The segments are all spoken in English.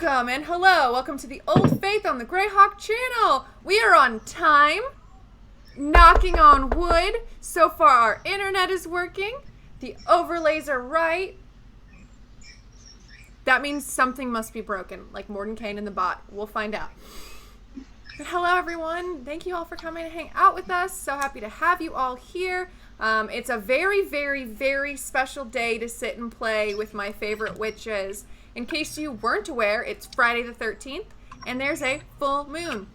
Welcome and hello. Welcome to the Old Faith on the Greyhawk channel. We are on time. Knocking on wood. So far our internet is working. The overlays are right. That means something must be broken, like Mordenkainen and the bot. We'll find out. But hello everyone. Thank you all for coming to hang out with us. So happy to have you all here. It's a very, very, very special day to sit and play with my favorite witches. In case you weren't aware, it's Friday the 13th, and there's a full moon.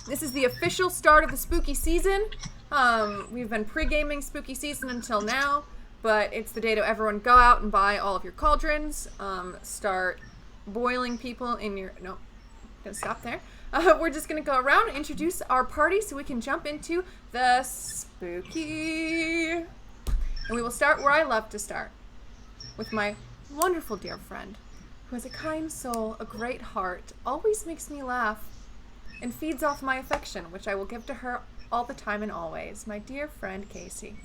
This is the official start of the spooky season. We've been pre-gaming spooky season until now, but it's the day to everyone go out and buy all of your cauldrons, start boiling people in your... No, gonna stop there. We're just gonna go around and introduce our party so we can jump into the spooky. And we will start where I love to start, with my wonderful dear friend, who has a kind soul, a great heart, always makes me laugh, and feeds off my affection, which I will give to her all the time and always. My dear friend, Casey.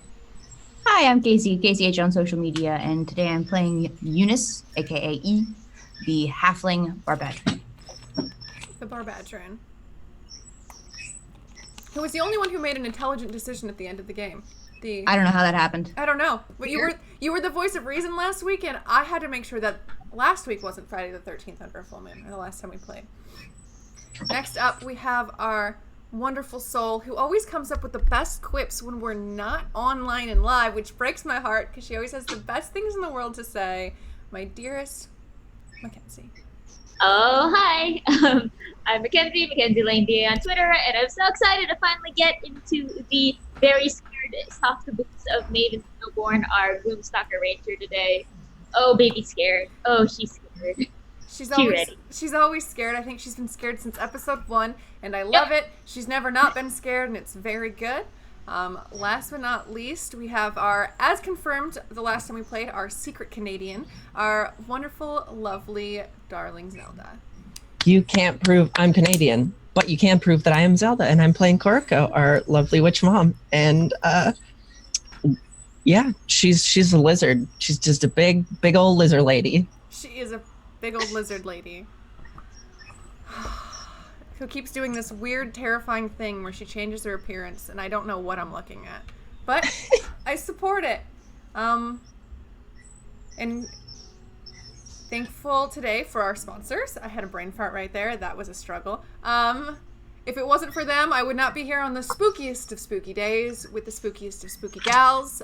Hi, I'm Casey H on social media, and today I'm playing Eunice, aka E, the halfling barbarian. The Barbadran. Who was the only one who made an intelligent decision at the end of the game. I don't know how that happened. I don't know. But you were the voice of reason last week, and I had to make sure that last week wasn't Friday the 13th under a full moon, or the last time we played. Next up, we have our wonderful soul who always comes up with the best quips when we're not online and live, which breaks my heart because she always has the best things in the world to say. My dearest Mackenzie. Oh, hi. I'm Mackenzie Lane DA on Twitter, and I'm so excited to finally get into the very scared soft boots of Maven Snowborn, our Gloomstalker Ranger today. Oh, baby scared. Oh, she's scared. She's always scared. I think she's been scared since episode 1, and I love it. She's never not been scared, and it's very good. Last but not least, we have our, as confirmed the last time we played, our secret Canadian, our wonderful, lovely, darling Zelda. You can't prove I'm Canadian, but you can prove that I am Zelda, and I'm playing Koriko, our lovely witch mom. And yeah, she's a lizard. She's just a big old lizard lady. She is a big old lizard lady. Who keeps doing this weird, terrifying thing where she changes her appearance, and I don't know what I'm looking at. But I support it. And thankful today for our sponsors. I had a brain fart right there. That was a struggle. If it wasn't for them, I would not be here on the spookiest of spooky days with the spookiest of spooky gals.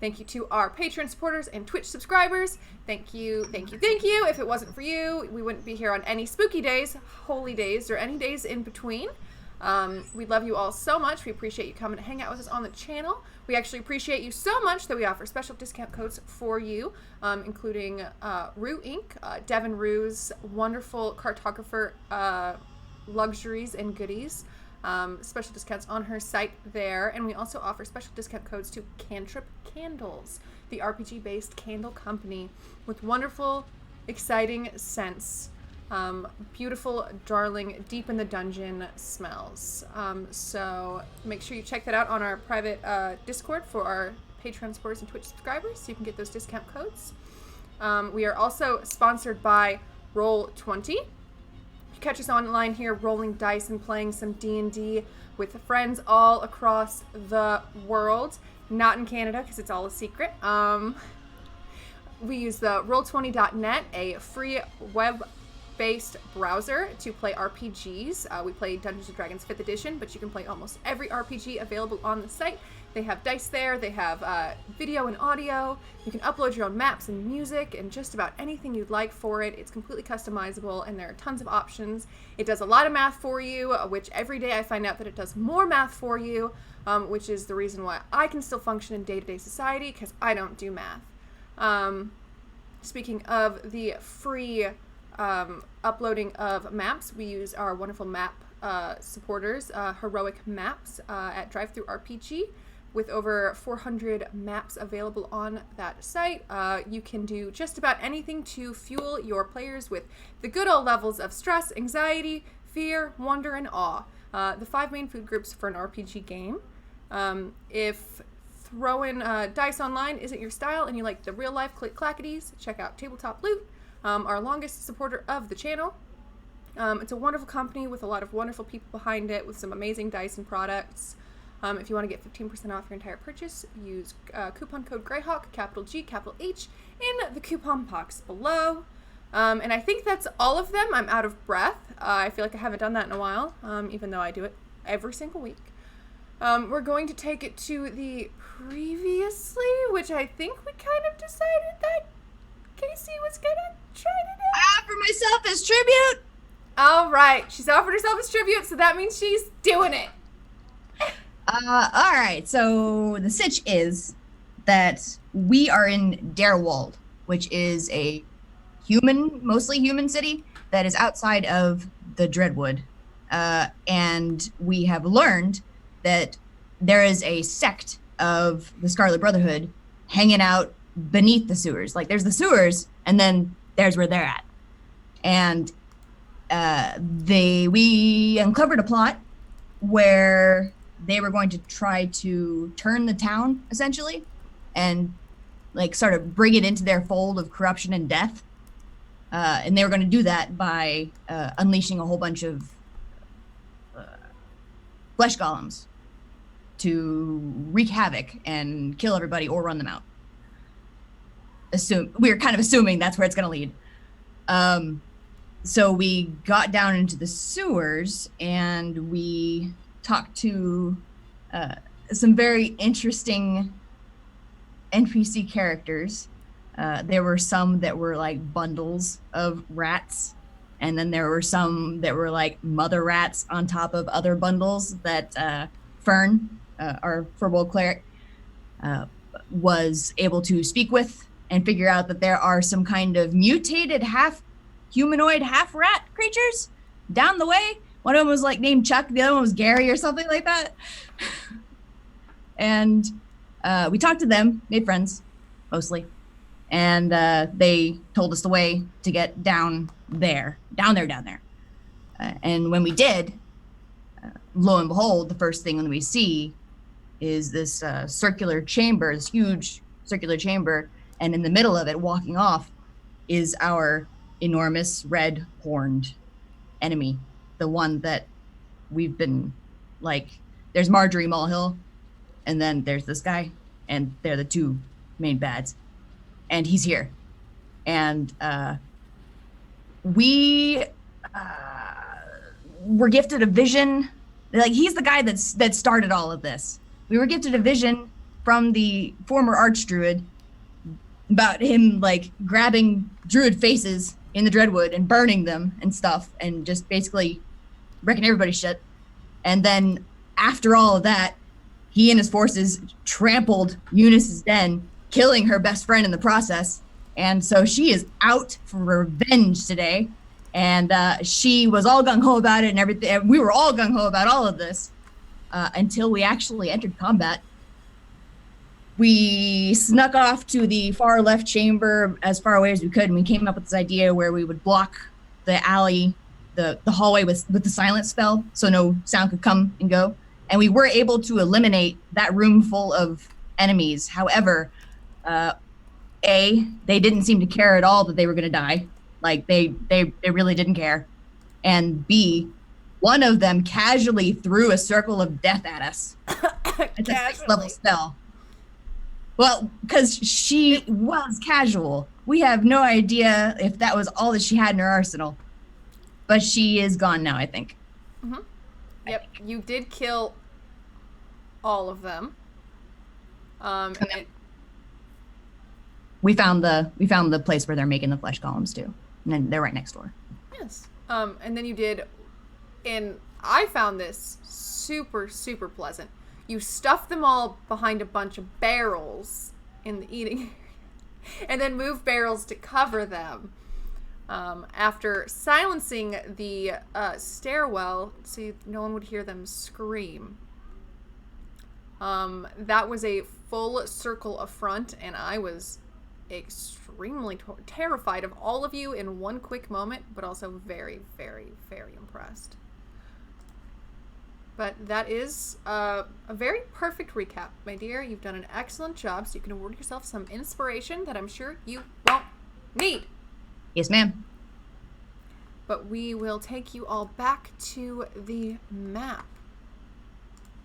Thank you to our Patreon supporters and Twitch subscribers. Thank you, thank you, thank you. If it wasn't for you, we wouldn't be here on any spooky days, holy days, or any days in between. We love you all so much. We appreciate you coming to hang out with us on the channel. We actually appreciate you so much that we offer special discount codes for you, including Rue Inc., Devin Rue's wonderful cartographer luxuries and goodies. Special discounts on her site there, and we also offer special discount codes to Cantrip Candles, the RPG-based candle company with wonderful, exciting scents, beautiful, darling, deep in the dungeon smells. So make sure you check that out on our private Discord for our Patreon supporters and Twitch subscribers, so you can get those discount codes. We are also sponsored by Roll20. Catch us online here rolling dice and playing some D&D with friends all across the world. Not in Canada because it's all a secret. We use the Roll20.net, a free web-based browser to play RPGs. We play Dungeons & Dragons 5th edition, but you can play almost every RPG available on the site. They have dice there, they have video and audio, you can upload your own maps and music and just about anything you'd like for it. It's completely customizable and there are tons of options. It does a lot of math for you, which every day I find out that it does more math for you, which is the reason why I can still function in day-to-day society, because I don't do math. Speaking of the free uploading of maps, we use our wonderful map supporters, Heroic Maps at DriveThruRPG. With over 400 maps available on that site, you can do just about anything to fuel your players with the good old levels of stress, anxiety, fear, wonder, and awe. The 5 main food groups for an RPG game. If throwing dice online isn't your style and you like the real life click clackities, check out Tabletop Loot. our longest supporter of the channel. It's a wonderful company with a lot of wonderful people behind it with some amazing dice and products. If you want to get 15% off your entire purchase, use coupon code Greyhawk, capital G, capital H, in the coupon box below. And I think that's all of them. I'm out of breath. I feel like I haven't done that in a while, even though I do it every single week. We're going to take it to the previously, which I think we kind of decided that Casey was going to try to do. I offer myself as tribute. All right. She's offered herself as tribute, so that means she's doing it. All right. So the sitch is that we are in Darewald, which is a mostly human city that is outside of the Dreadwood. And we have learned that there is a sect of the Scarlet Brotherhood hanging out beneath the sewers. Like, there's the sewers, and then there's where they're at. And we uncovered a plot where they were going to try to turn the town, essentially, and like sort of bring it into their fold of corruption and death. And they were going to do that by unleashing a whole bunch of flesh golems to wreak havoc and kill everybody or run them out. We're kind of assuming that's where it's going to lead. So we got down into the sewers and we talked to some very interesting NPC characters. There were some that were like bundles of rats, and then there were some that were like mother rats on top of other bundles that Fern, our Firbolg cleric, was able to speak with and figure out that there are some kind of mutated half-humanoid, half-rat creatures down the way. One of them was like named Chuck, the other one was Gary or something like that. And we talked to them, made friends, mostly. And they told us the way to get down there. And when we did, lo and behold, the first thing that we see is this circular chamber, this huge circular chamber. And in the middle of it, walking off, is our enormous red horned enemy. The one that we've been like, there's Marjorie Mulhill, and then there's this guy, and they're the two main bads. And he's here. And we were gifted a vision. Like, he's the guy that started all of this. We were gifted a vision from the former Archdruid about him, like, grabbing druid faces in the Dreadwood and burning them and stuff, and just basically wrecking everybody's shit. And then after all of that, he and his forces trampled Eunice's den, killing her best friend in the process. And so she is out for revenge today. And she was all gung-ho about it and everything. We were all gung-ho about all of this until we actually entered combat. We snuck off to the far left chamber as far away as we could, and we came up with this idea where we would block the alley, the hallway with the silence spell, so no sound could come and go. And we were able to eliminate that room full of enemies. However, A, they didn't seem to care at all that they were going to die. Like, they really didn't care. And B, one of them casually threw a circle of death at us. It's a 6th level spell. Well, because she was casual. We have no idea if that was all that she had in her arsenal. But she is gone now, I think. Mm-hmm. Yep, you did kill all of them. We found the place where they're making the flesh columns too, and then they're right next door. Yes. And then you did, and I found this super, super pleasant. You stuffed them all behind a bunch of barrels in the eating area, and then moved barrels to cover them. After silencing the stairwell so no one would hear them scream. That was a full circle affront, and I was extremely terrified of all of you in one quick moment, but also very, very, very impressed. But that is a very perfect recap, my dear. You've done an excellent job, so you can award yourself some inspiration that I'm sure you won't need. Yes, ma'am. But we will take you all back to the map.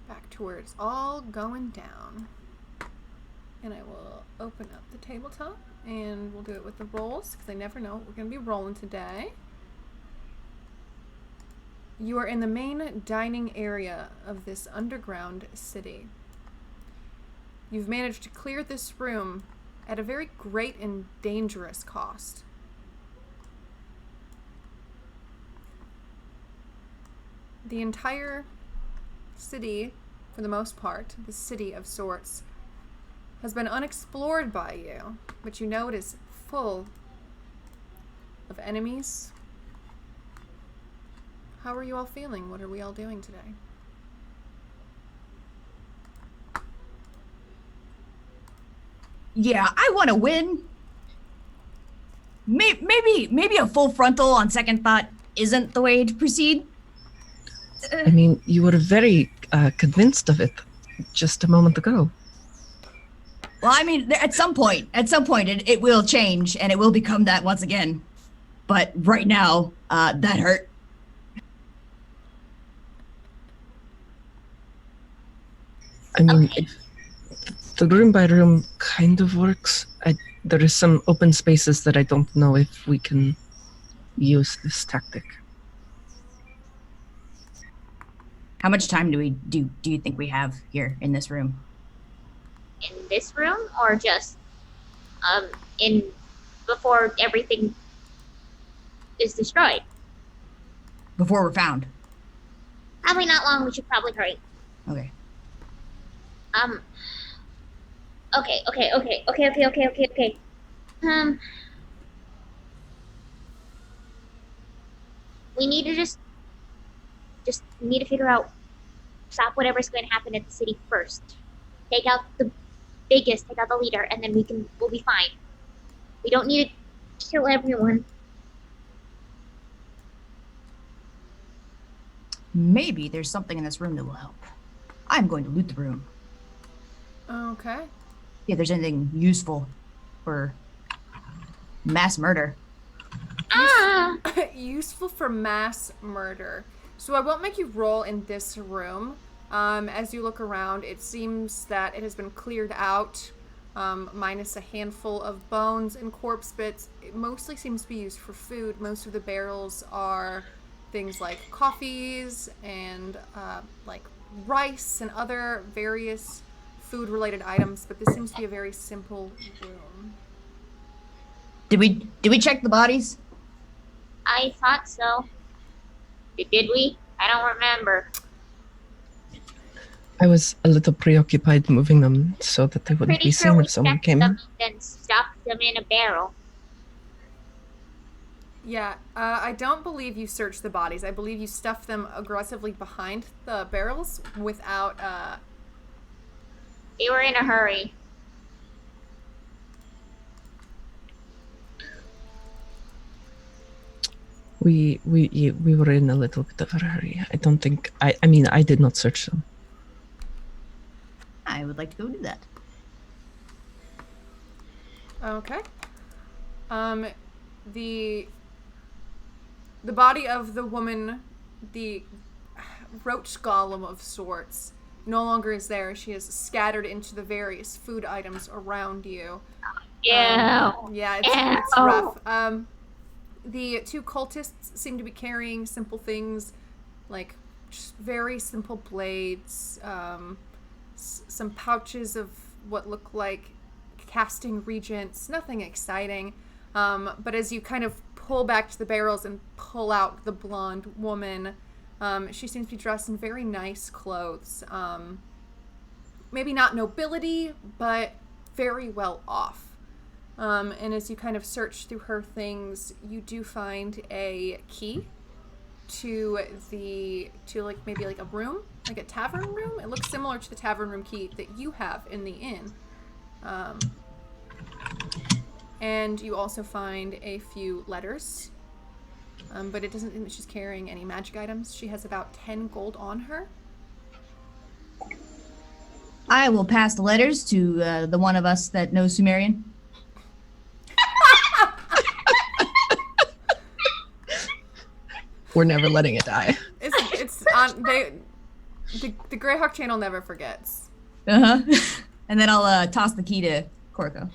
Back to where it's all going down. And I will open up the tabletop and we'll do it with the rolls because I never know what we're going to be rolling today. You are in the main dining area of this underground city. You've managed to clear this room at a very great and dangerous cost. The entire city, for the most part, the city of sorts, has been unexplored by you, but you know it is full of enemies. How are you all feeling? What are we all doing today? Yeah, I want to win. Maybe a full frontal on second thought isn't the way to proceed. I mean, you were very convinced of it just a moment ago. Well, I mean, at some point, it will change and it will become that once again. But right now, that hurt. I mean, Okay. the room by room kind of works. There is some open spaces that I don't know if we can use this tactic. How much time do you think we have here in this room? In this room, or just in before everything is destroyed? Before we're found. Probably not long. We should probably hurry. Okay. Okay. We need to just need to figure out, stop whatever's going to happen at the city first. Take out the biggest, take out the leader, and then we'll be fine. We don't need to kill everyone. Maybe there's something in this room that will help. I'm going to loot the room. Okay. See if there's anything useful for mass murder. Ah! Useful for mass murder. So I won't make you roll in this room. As you look around, it seems that it has been cleared out, minus a handful of bones and corpse bits. It mostly seems to be used for food. Most of the barrels are things like coffees and like rice and other various food-related items, but this seems to be a very simple room. Did we check the bodies? I thought so. Did we? I don't remember. I was a little preoccupied moving them so that they wouldn't Pretty be sure seen we if someone checked came them in. and then stuffed them in a barrel. Yeah, I don't believe you searched the bodies. I believe you stuffed them aggressively behind the barrels without, They were in a hurry. We were in a little bit of a hurry. I don't think I mean I did not search them. I would like to go do that. Okay. The body of the woman, the roach golem of sorts, no longer is there. She is scattered into the various food items around you. Yeah. Yeah, it's Ew. rough. The two cultists seem to be carrying simple things, like just very simple blades, some pouches of what look like casting regents, nothing exciting. But as you kind of pull back to the barrels and pull out the blonde woman, she seems to be dressed in very nice clothes. Maybe not nobility, but very well off. And as you kind of search through her things, you do find a key to like maybe like a room, like a tavern room. It looks similar to the tavern room key that you have in the inn. And you also find a few letters, but it doesn't seem that she's carrying any magic items. She has about 10 gold on her. I will pass the letters to the one of us that knows Sumerian. We're never letting it die. It's on the Greyhawk channel never forgets. And then I'll toss the key to Corco.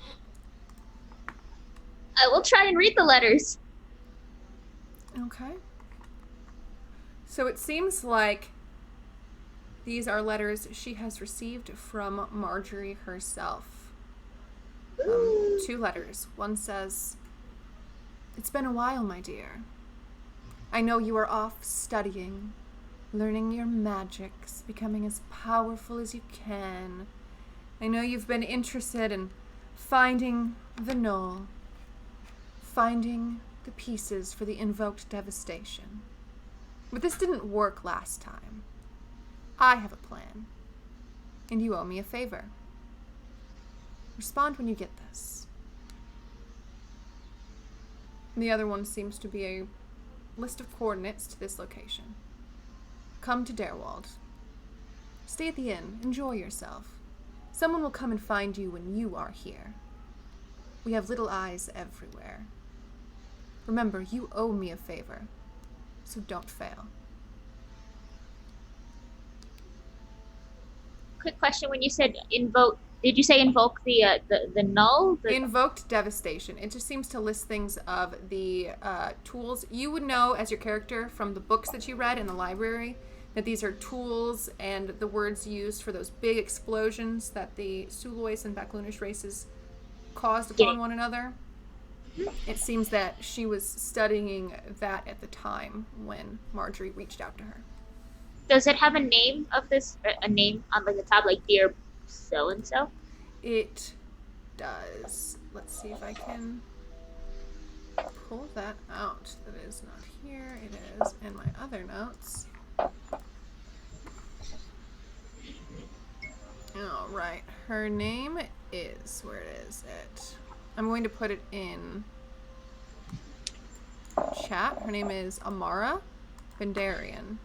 I will try and read the letters. Okay. So it seems like these are letters she has received from Marjorie herself. 2 letters. One says, "It's been a while, my dear. I know you are off studying, learning your magics, becoming as powerful as you can. I know you've been interested in finding the Null, finding the pieces for the invoked devastation. But this didn't work last time. I have a plan, and you owe me a favor. Respond when you get this." And the other one seems to be a list of coordinates to this location. "Come to Derwald. Stay at the inn. Enjoy yourself. Someone will come and find you when you are here. We have little eyes everywhere. Remember, you owe me a favor, so don't fail." Quick question: when you said invoke, did you say invoke the null? Invoked devastation. It just seems to list things of the tools you would know as your character from the books that you read in the library, that these are tools and the words used for those big explosions that the Suluis and Baklunish races caused upon one another. It seems that she was studying that at the time when Marjorie reached out to her. Does it have a name of this? A name on like the top, like dear so and so? It does. Let's see if I can pull that out. That is not here. It is in my other notes. All right. Her name is, where is it? I'm going to put it in chat. Her name is Amara Bendarian.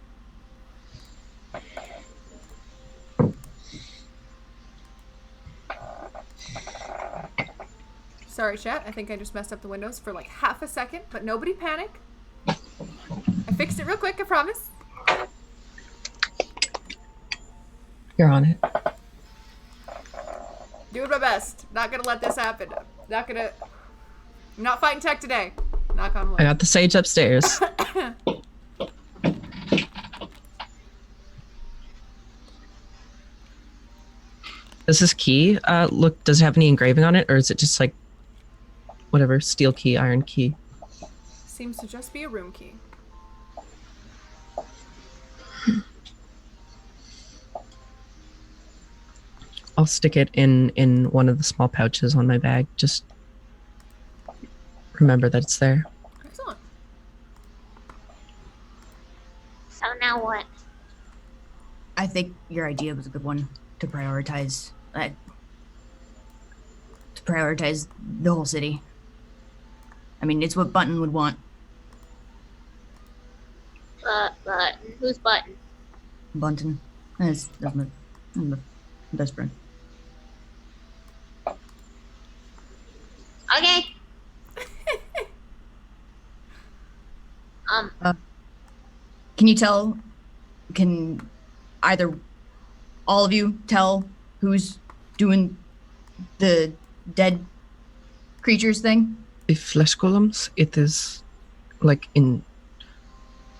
Sorry, chat. I think I just messed up the windows for like half a second, but nobody panic. I fixed it real quick, I promise. You're on it. Doing my best. Not gonna let this happen. I'm not fighting tech today. Knock on wood. I got the sage upstairs. Does this key does it have any engraving on it, or is it just like whatever, steel key, iron key? Seems to just be a room key. I'll stick it in one of the small pouches on my bag. Just remember that it's there. Excellent. So now what? I think your idea was a good one to prioritize. To prioritize the whole city. I mean, it's what Button would want. Button. Who's Button? Bunton. That's my best friend. Okay. Can either all of you tell who's doing the dead creatures thing? The flesh golems, it is like I'm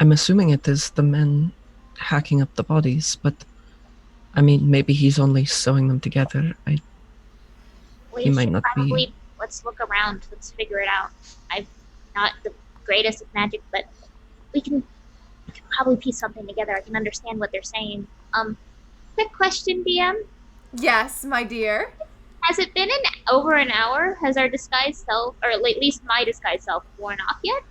assuming it is the men hacking up the bodies, but I mean, maybe he's only sewing them together. We He might should not be- probably let's look around. Let's figure it out. I'm not the greatest at magic, but we can probably piece something together. I can understand what they're saying. Quick question, DM. Yes, my dear. Has it been over an hour? Has our disguised self, or at least my disguised self, worn off yet?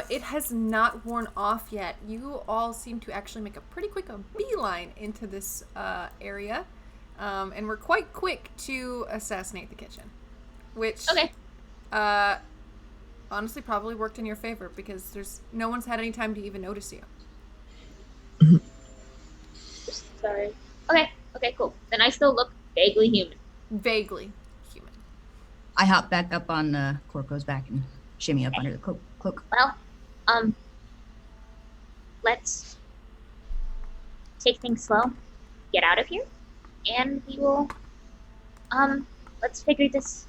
It has not worn off yet. You all seem to actually make a pretty quick beeline into this area, and we're quite quick to assassinate the kitchen, which Okay. honestly probably worked in your favor because no one's had any time to even notice you. Sorry. Okay, cool. Then I still look vaguely human. Vaguely human. I hop back up on Corco's back and shimmy up under the cloak. Well, let's take things slow, get out of here, and we will, let's figure this.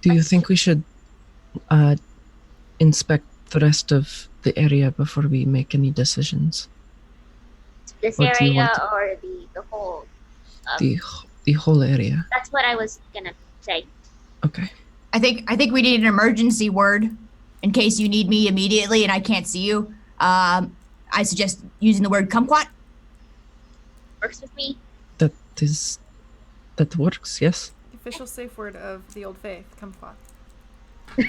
Do you think we should inspect the rest of the area before we make any decisions? This Or do you area want or the whole. The whole area. That's what I was gonna say. Okay. I think we need an emergency word in case you need me immediately and I can't see you. I suggest using the word kumquat. Works with me. That works, yes. The official safe word of the Old Faith, kumquat.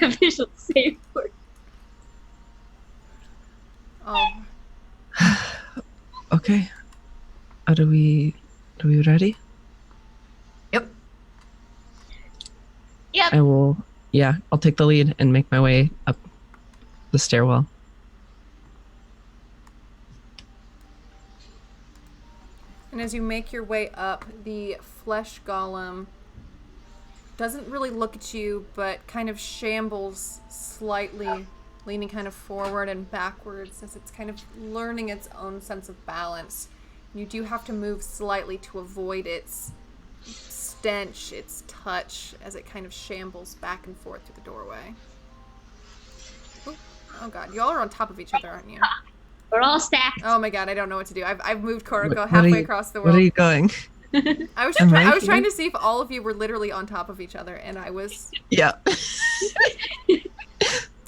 Official safe word. Oh, Okay. Are we ready? Yep. Yep. I'll take the lead and make my way up the stairwell. and as you make your way up, the flesh golem doesn't really look at you, but kind of shambles slightly, leaning kind of forward and backwards as it's kind of learning its own sense of balance. You do have to move slightly to avoid its stench, its touch, as it kind of shambles back and forth through the doorway. Oop. Oh god, y'all are on top of each other, aren't you? We're all stacked. Oh my god, I don't know what to do. I've moved Koroko Where are halfway you- across the Where world. are you going? I was Am just I I was trying here? to see if all of you were literally on top of each other, and I was Yeah.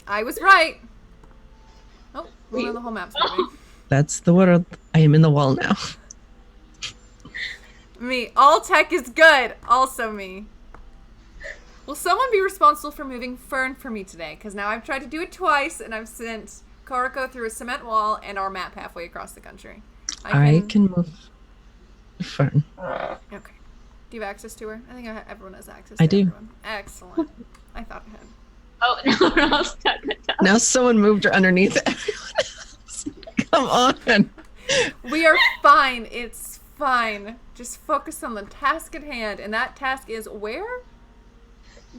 right. Oh, well, no, the whole map's moving. That's the world. I am in the wall now. Me. All tech is good. Also me. Will someone be responsible for moving Fern for me today? Because now I've tried to do it twice, and I've sent Koroko through a cement wall and our map halfway across the country. I can move Fern. Okay. Do you have access to her? I think everyone has access to I do. everyone. Excellent. I thought I had. Oh, now we're all stuck on top. Now someone moved her underneath everyone else. Come on. We are fine. It's fine. Just focus on the task at hand. And that task is where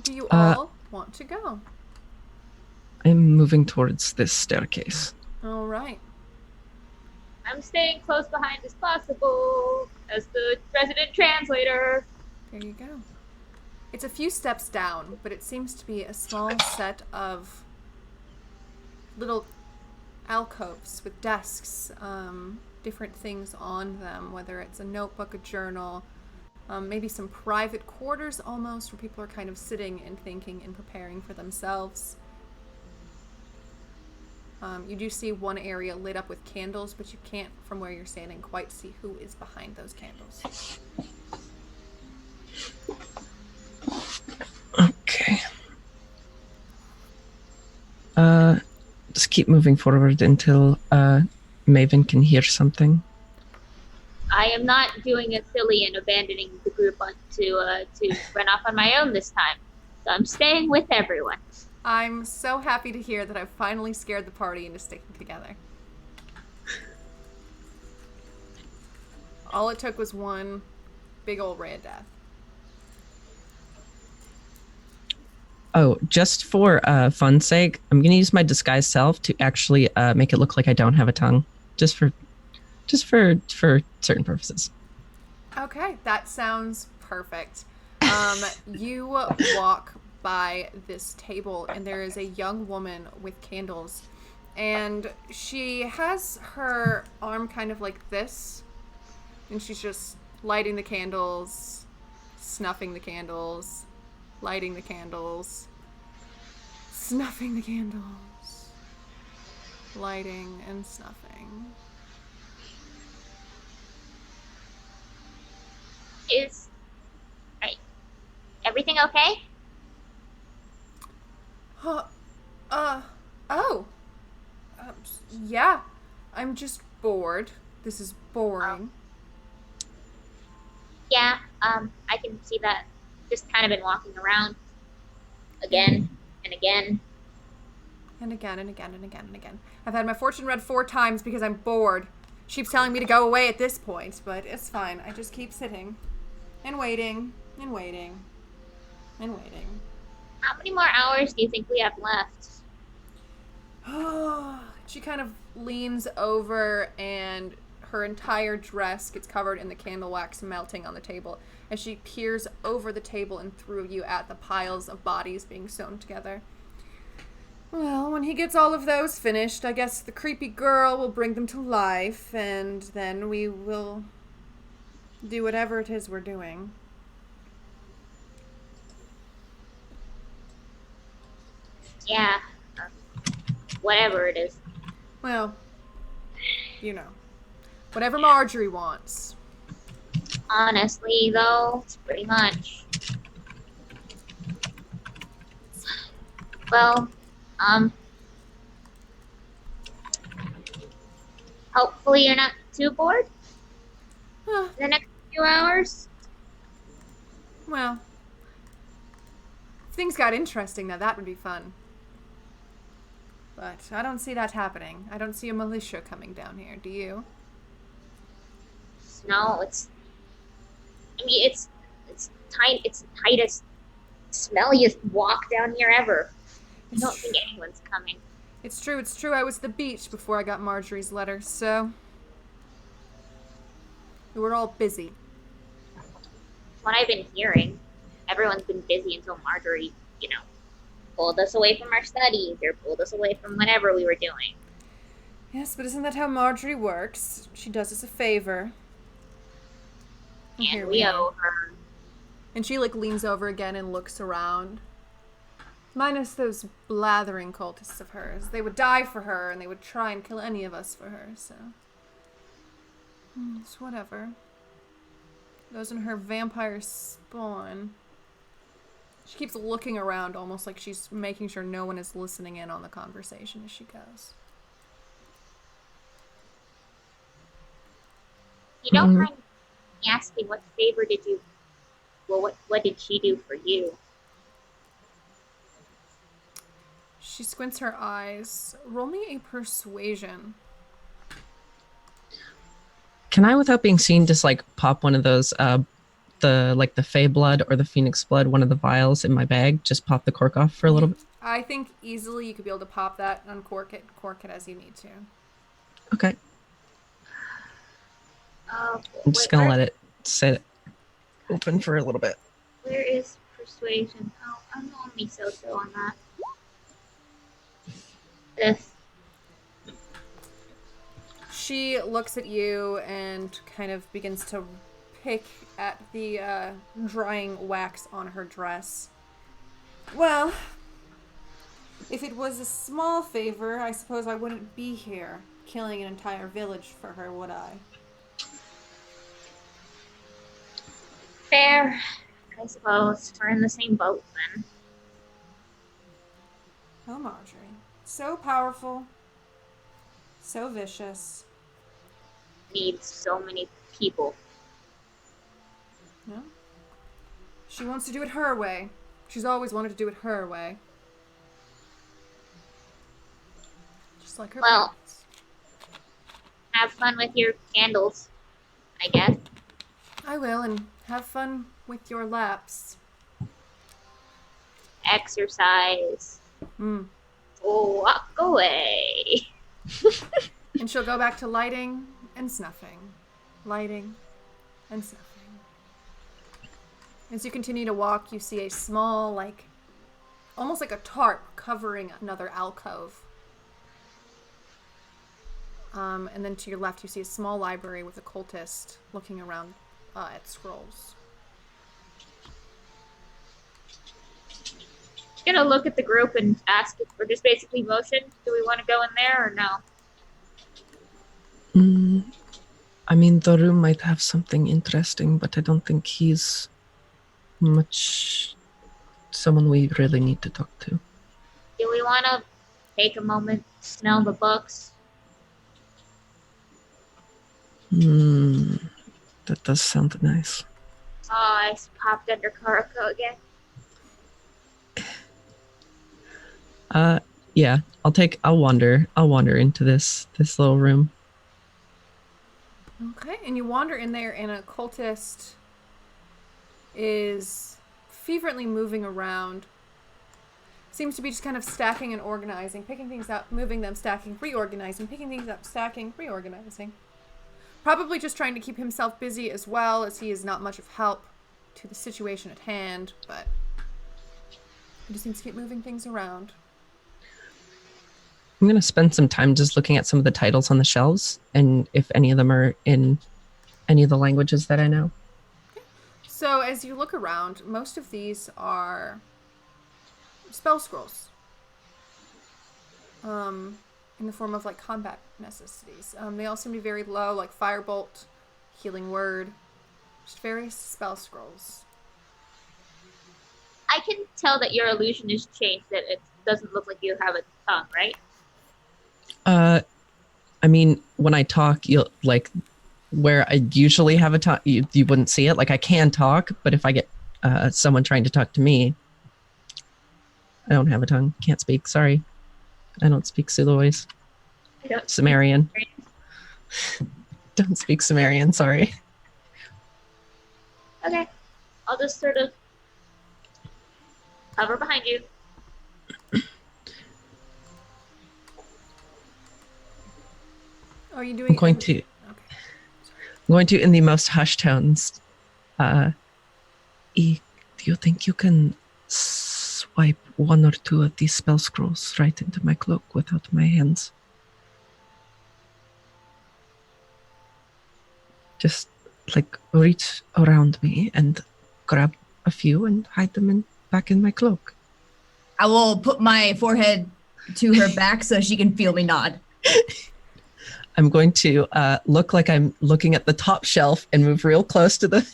do you all want to go? I'm moving towards this staircase. All right. I'm staying close behind as possible as the resident translator. There you go. It's a few steps down, but it seems to be a small set of little alcoves with desks, different things on them, whether it's a notebook, a journal, maybe some private quarters almost, where people are kind of sitting and thinking and preparing for themselves. You do see one area lit up with candles, but you can't, from where you're standing, quite see who is behind those candles. Okay. Just keep moving forward until Maven can hear something. I am not doing it silly and abandoning the group to run off on my own this time. So I'm staying with everyone. I'm so happy to hear that I've finally scared the party into sticking together. All it took was one big old ray of death. Oh, just for fun's sake, I'm gonna use my disguise self to actually make it look like I don't have a tongue, just for certain purposes. Okay, that sounds perfect. You walk by this table, and there is a young woman with candles, and she has her arm kind of like this, and she's just lighting the candles, snuffing the candles, lighting the candles, snuffing the candles, lighting and snuffing. Is everything okay? Yeah. I'm just bored. This is boring. Yeah, I can see that. Just kind of been walking around again and again. And again and again and again and again. I've had my fortune read 4 times because I'm bored. She keeps telling me to go away at this point, but it's fine. I just keep sitting and waiting and waiting and waiting. How many more hours do you think we have left? She kind of leans over and her entire dress gets covered in the candle wax melting on the table as she peers over the table and through you at the piles of bodies being sewn together. Well, when he gets all of those finished, I guess the creepy girl will bring them to life, and then we will do whatever it is we're doing. Yeah. Whatever it is. Well, you know, whatever Marjorie wants. Honestly, though, it's pretty much. Well, hopefully you're not too bored Huh, the next few hours. well, if things got interesting, now that would be fun. But I don't see that happening. I don't see a militia coming down here, do you? No, I mean, it's tight. It's the tightest, smelliest walk down here ever. I don't think anyone's coming. It's true, I was at the beach before I got Marjorie's letter, so we were all busy. What I've been hearing, everyone's been busy until Marjorie, pulled us away from our studies or pulled us away from whatever we were doing. Yes, but isn't that how Marjorie works? She does us a favor. Here And we we are. owe her. And she leans over again and looks around. Minus those blathering cultists of hers. They would die for her and they would try and kill any of us for her, so. It's whatever. Those in her vampire spawn. She keeps looking around almost like she's making sure no one is listening in on the conversation as she goes. You don't mind me asking what favor did you? Well, what did she do for you? She squints her eyes. Roll me a persuasion. Can I, without being seen, just like pop one of those, the Fey blood or the Phoenix blood, one of the vials in my bag? Just pop the cork off for a little bit. I think easily you could be able to pop that, uncork it, cork it as you need to. Okay, Oh, I'm just gonna let it sit open for a little bit. Where is persuasion? Oh, I'm only so on that. This. She looks at you and kind of begins to pick at the drying wax on her dress. Well, if it was a small favor, I suppose I wouldn't be here killing an entire village for her, would I? Fair, I suppose. We're in the same boat then. Oh, Marjorie. So powerful. So vicious. Needs so many people. No? She wants to do it her way. She's always wanted to do it her way. Just like her Well. parents. Have fun with your candles, I guess. I will, and have fun with your laps. Exercise. Walk away. And she'll go back to lighting and snuffing. Lighting and snuffing. As you continue to walk, you see a small, almost like a tarp covering another alcove. And then to your left, you see a small library with a cultist looking around at scrolls. Gonna look at the group and ask if we're just basically motion. Do we want to go in there or no? I mean, the room might have something interesting, but I don't think he's much someone we really need to talk to. Do we want to take a moment, smell the books? That does sound nice. Oh, I popped under Karako again. Yeah, I'll wander into this little room. Okay, and you wander in there, and a cultist is fervently moving around, seems to be just kind of stacking and organizing, picking things up, moving them, stacking, reorganizing, picking things up, stacking, reorganizing. Probably just trying to keep himself busy as well, as he is not much of help to the situation at hand, but he just seems to keep moving things around. I'm going to spend some time just looking at some of the titles on the shelves and if any of them are in any of the languages that I know. So as you look around, most of these are spell scrolls. In the form of like combat necessities. They all seem to be very low, like Firebolt, Healing Word, just various spell scrolls. I can tell that your illusion has changed, that it doesn't look like you have a tongue, right? I mean, when I talk, you'll like where I usually have a tongue, you wouldn't see it. Like I can talk, but if I get someone trying to talk to me, I don't have a tongue. Can't speak. Sorry. I don't speak Suluoise. Sumerian. Don't speak Sumerian. Sorry. Okay. I'll just sort of hover behind you. Are you doing? I'm going to. Okay. I'm going to, in the most hushed tones. Do you think you can swipe one or two of these spell scrolls right into my cloak without my hands? Just like reach around me and grab a few and hide them back in my cloak. I will put my forehead to her back so she can feel me nod. I'm going to look like I'm looking at the top shelf and move real close to the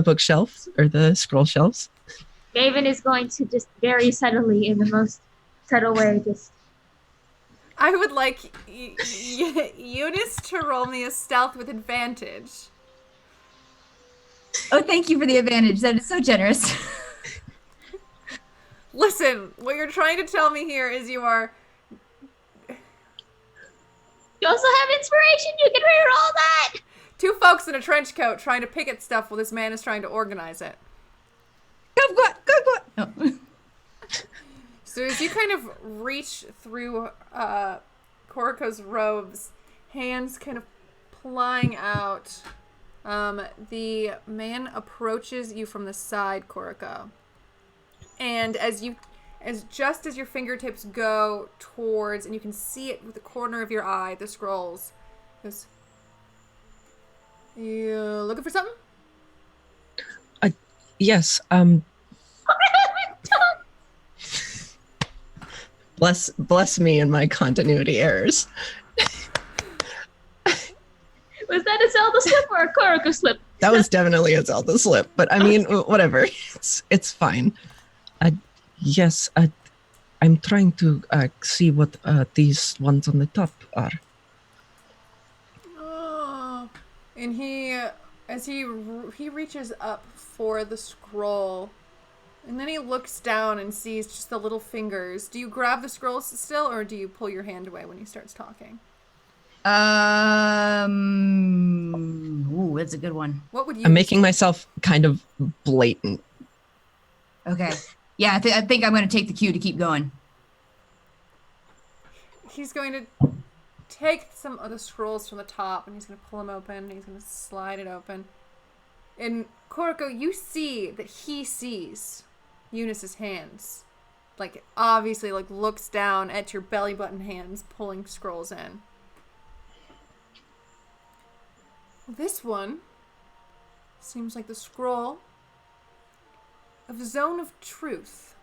bookshelves or the scroll shelves. Maven is going to just very subtly, in the most subtle way, just... I would like Eunice to roll me a stealth with advantage. Oh, thank you for the advantage. That is so generous. Listen, what you're trying to tell me here is you are... You also have inspiration. You can reroll that. two folks in a trench coat trying to pick at stuff while this man is trying to organize it. Go. No. So as you kind of reach through Koriko's robes, hands kind of plying out, the man approaches you from the side, Koriko. And as just as your fingertips go towards, and you can see it with the corner of your eye, the scrolls, goes, "You looking for something?" Yes. Bless me and my continuity errors. Was that a Zelda slip or a Koriko slip? That was definitely a Zelda slip, but I mean, whatever. It's fine. Yes, I'm trying to see what these ones on the top are. Oh. And as he reaches up for the scroll, and then he looks down and sees just the little fingers. Do you grab the scrolls still, or do you pull your hand away when he starts talking? Ooh, that's a good one. What would you? I'm making myself kind of blatant. Okay. Yeah, I think I'm going to take the cue to keep going. He's going to take some of the scrolls from the top, and he's going to pull them open, and he's going to slide it open. And Koriko, you see that he sees Eunice's hands. Like, obviously, like, looks down at your belly button hands pulling scrolls in. This one seems like the scroll of Zone of Truth.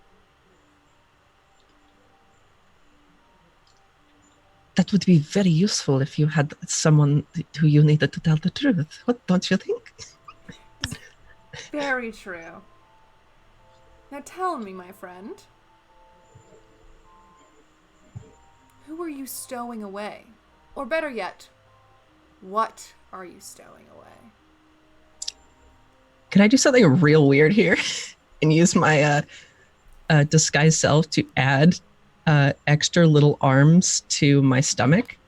That would be very useful if you had someone who you needed to tell the truth. What, don't you think? Very true. Now tell me, my friend, who are you stowing away? Or better yet, what are you stowing away? Can I do something real weird here and use my disguise self to add extra little arms to my stomach?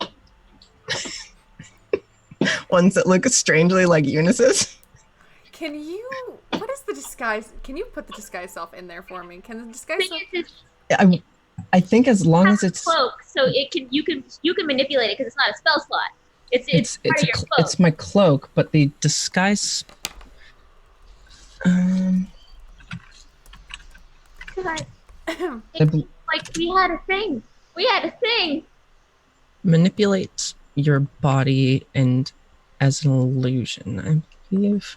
Ones that look strangely like Eunice's. What is the disguise? Can you put the disguise self in there for me? Can the disguise self? Thing is, it's I think as long as a it's cloak, so you can manipulate it because it's not a spell slot. It's part of your cloak. it's my cloak, but the disguise. Cause I bel- like we had a thing. We had a thing. manipulates your body and as an illusion, I believe.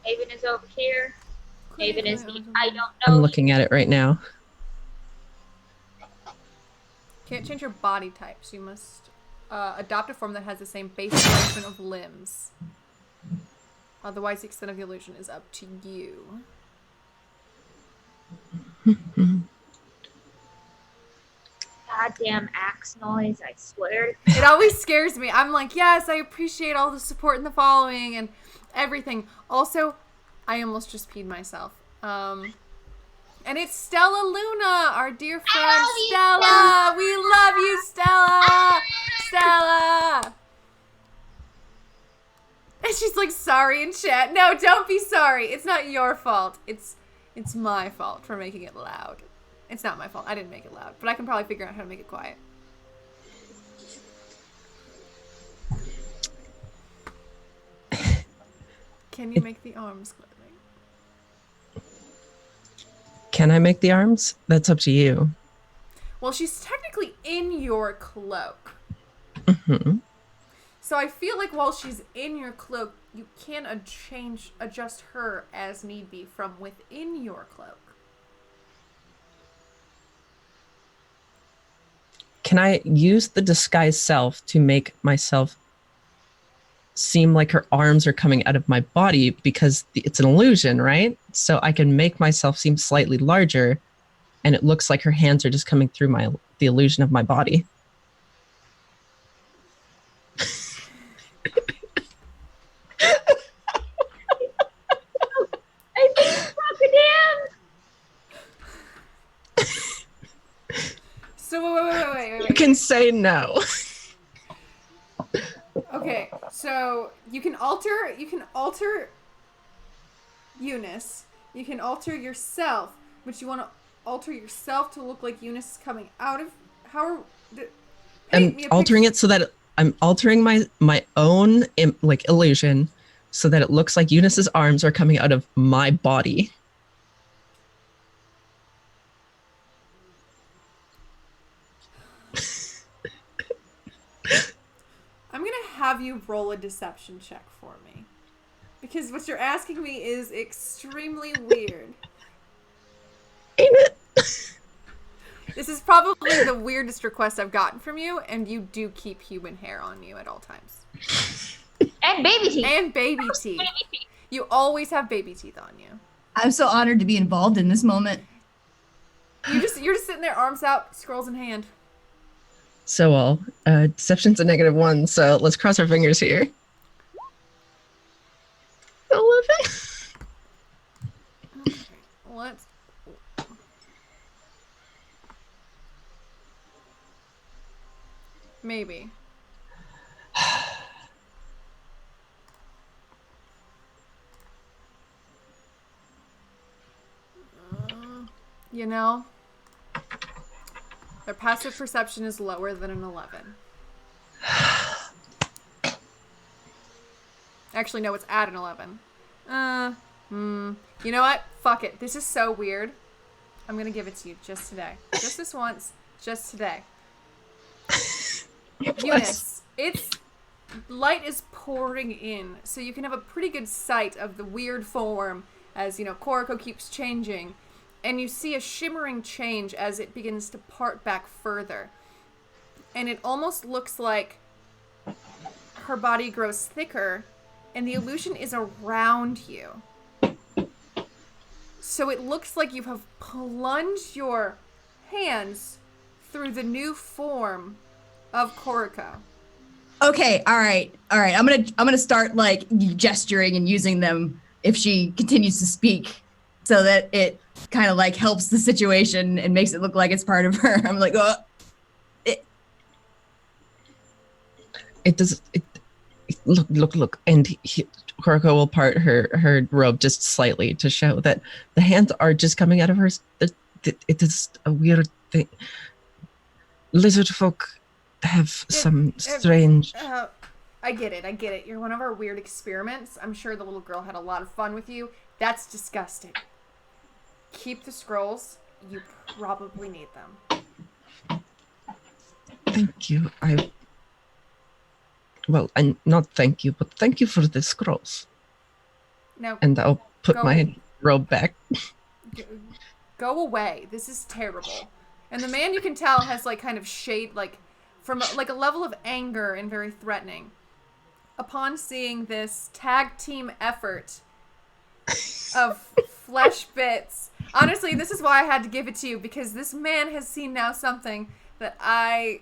Maven is over here. Maven is I don't know. I'm looking at it right now. Can't change your body type, so you must adopt a form that has the same base dimension of limbs. Otherwise, the extent of the illusion is up to you. Goddamn axe noise! I swear. It always scares me. I'm like, yes, I appreciate all the support in the following and everything. Also, I almost just peed myself. And it's Stella Luna, our dear friend Stella. We love you, Stella. Stella. And she's like, sorry in chat. No, don't be sorry. It's not your fault. It's my fault for making it loud. It's not my fault. I didn't make it loud, but I can probably figure out how to make it quiet. Can you make the arms clothing? Can I make the arms? That's up to you. Well, she's technically in your cloak. Hmm. So I feel like while she's in your cloak, you can adjust her as need be from within your cloak. Can I use the disguise self to make myself seem like her arms are coming out of my body because it's an illusion, right? So I can make myself seem slightly larger and it looks like her hands are just coming through the illusion of my body. I think crocodile. So wait. You can say no. Okay, so you can alter Eunice. You can alter yourself, but you want to alter yourself to look like Eunice is coming out of I'm altering it so that I'm altering my own illusion so that it looks like Eunice's arms are coming out of my body. I'm gonna have you roll a deception check for me. Because what you're asking me is extremely weird. Ain't it? This is probably the weirdest request I've gotten from you, and you do keep human hair on you at all times. And baby teeth. And baby teeth. You always have baby teeth on you. I'm so honored to be involved in this moment. You're just sitting there, arms out, scrolls in hand. So deception's a -1, so let's cross our fingers here. 11. Okay, let's. Maybe. You know, their passive perception is lower than an 11. Actually, no, it's at an 11. You know what? Fuck it. This is so weird. I'm gonna give it to you just today. Just this once. Just today. Eunice, light is pouring in, so you can have a pretty good sight of the weird form as, Koriko keeps changing. And you see a shimmering change as it begins to part back further. And it almost looks like her body grows thicker, and the illusion is around you. So it looks like you have plunged your hands through the new form of Koriko. Okay, all right. I'm gonna start gesturing and using them if she continues to speak, so that it kind of helps the situation and makes it look like it's part of her. I'm like, oh. It does. Look, and Koroko will part her robe just slightly to show that the hands are just coming out of her. It is a weird thing. Lizard folk have some strange. I get it. You're one of our weird experiments. I'm sure the little girl had a lot of fun with you. That's disgusting. Keep the scrolls. You probably need them. Thank you. And not thank you, but thank you for the scrolls. Now, And I'll put go- my robe back. go away. This is terrible. And the man, you can tell, has like kind of shade, like from like a level of anger and very threatening. Upon seeing this tag team effort of flesh bits, honestly, this is why I had to give it to you, because this man has seen now something that I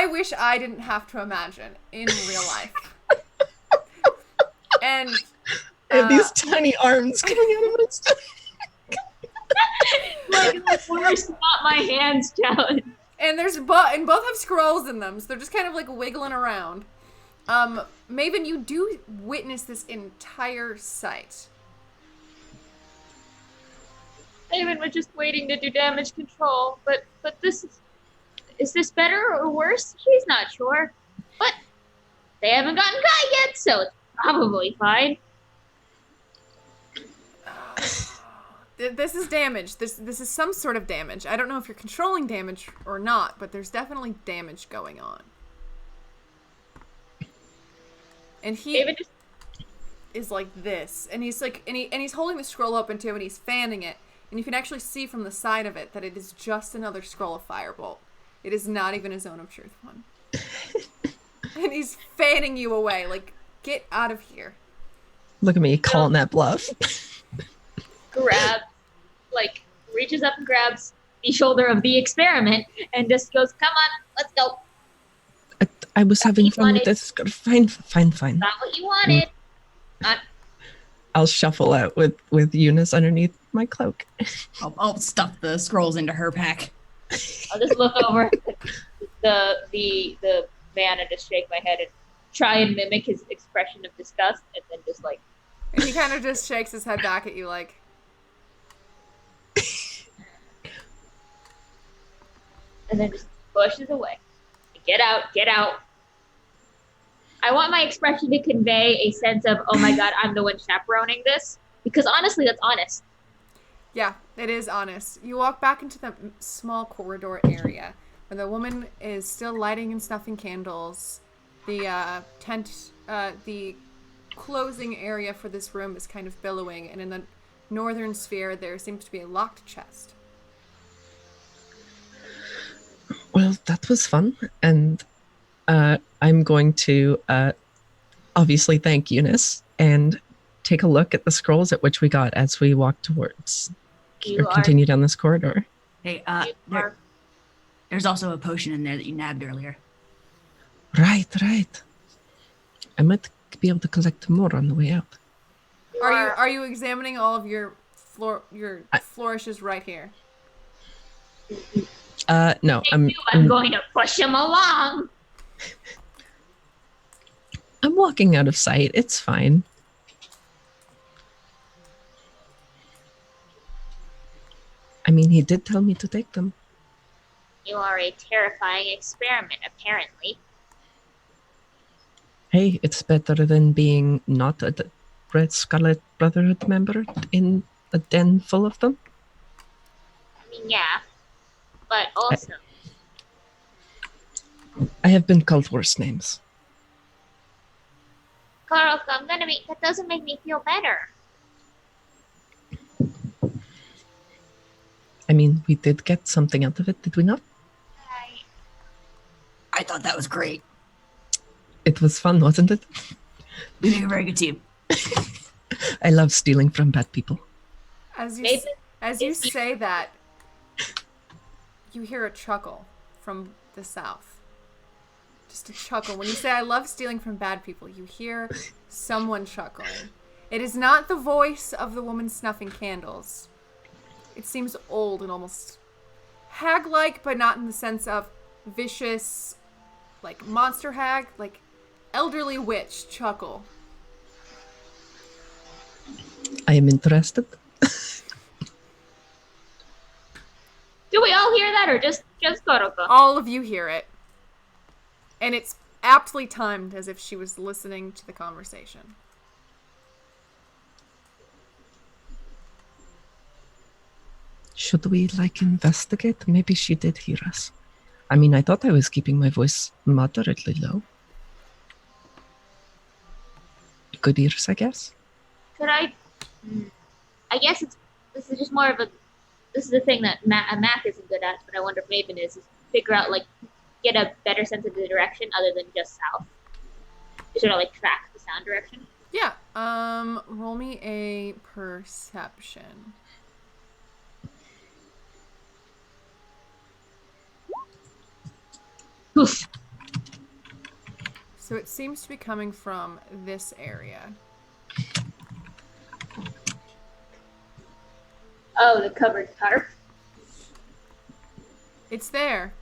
wish I didn't have to imagine in real life. And these tiny arms coming out of my stomach. Like the worst not my hands challenge. And both have scrolls in them, so they're just kind of like wiggling around. Maven, you do witness this entire sight. Maven was just waiting to do damage control, but this is this better or worse? She's not sure. But they haven't gotten caught yet, so it's probably fine. This is damage. This is some sort of damage. I don't know if you're controlling damage or not, but there's definitely damage going on. And he Maven just is like this, and he's like, and he's holding the scroll open too, and he's fanning it, and you can actually see from the side of it that it is just another scroll of Firebolt. It is not even a Zone of Truth one. And he's fanning you away, like, get out of here. Look at me calling that bluff. reaches up and grabs the shoulder of the experiment and just goes, "Come on, let's go." I was having fun with this. Fine. Not what you wanted. I'll shuffle out with Eunice underneath my cloak. I'll stuff the scrolls into her pack. I'll just look over the man and just shake my head and try and mimic his expression of disgust, and then just like. And he kind of just shakes his head back at you like. And then just pushes away. Get out. I want my expression to convey a sense of, oh my god, I'm the one chaperoning this. Because honestly, that's honest. Yeah, it is honest. You walk back into the small corridor area where the woman is still lighting and snuffing candles. The the closing area for this room is kind of billowing, and in the northern sphere there seems to be a locked chest. Well, that was fun, and I'm going to obviously thank Eunice and take a look at the scrolls at which we got as we walk towards continue down this corridor. Hey, there's also a potion in there that you nabbed earlier. Right. I might be able to collect more on the way out. Are you examining all of your flourishes right here? No, I'm going to push him along. I'm walking out of sight. It's fine. I mean, he did tell me to take them. You are a terrifying experiment, apparently. Hey, it's better than being not a Red Scarlet Brotherhood member in a den full of them. I mean, yeah. But also... I have been called worse names. Koroko, that doesn't make me feel better. I mean, we did get something out of it, did we not? I thought that was great. It was fun, wasn't it? We make a very good team. I love stealing from bad people. As you say that, you hear a chuckle from the south. Just a chuckle. When you say, "I love stealing from bad people," you hear someone chuckling. It is not the voice of the woman snuffing candles. It seems old and almost hag-like, but not in the sense of vicious, like monster hag, like elderly witch chuckle. I am interested. Do we all hear that, or just Koroko? All of you hear it. And it's aptly timed as if she was listening to the conversation. Should we, investigate? Maybe she did hear us. I mean, I thought I was keeping my voice moderately low. Good ears, I guess. Could I? I guess this is just more of a. This is the thing that Mac isn't good at, but I wonder if Maven is figure out get a better sense of the direction other than just south. To sort of track the sound direction. Yeah. Roll me a perception. Oof. So it seems to be coming from this area. Oh, the covered tarp. It's there.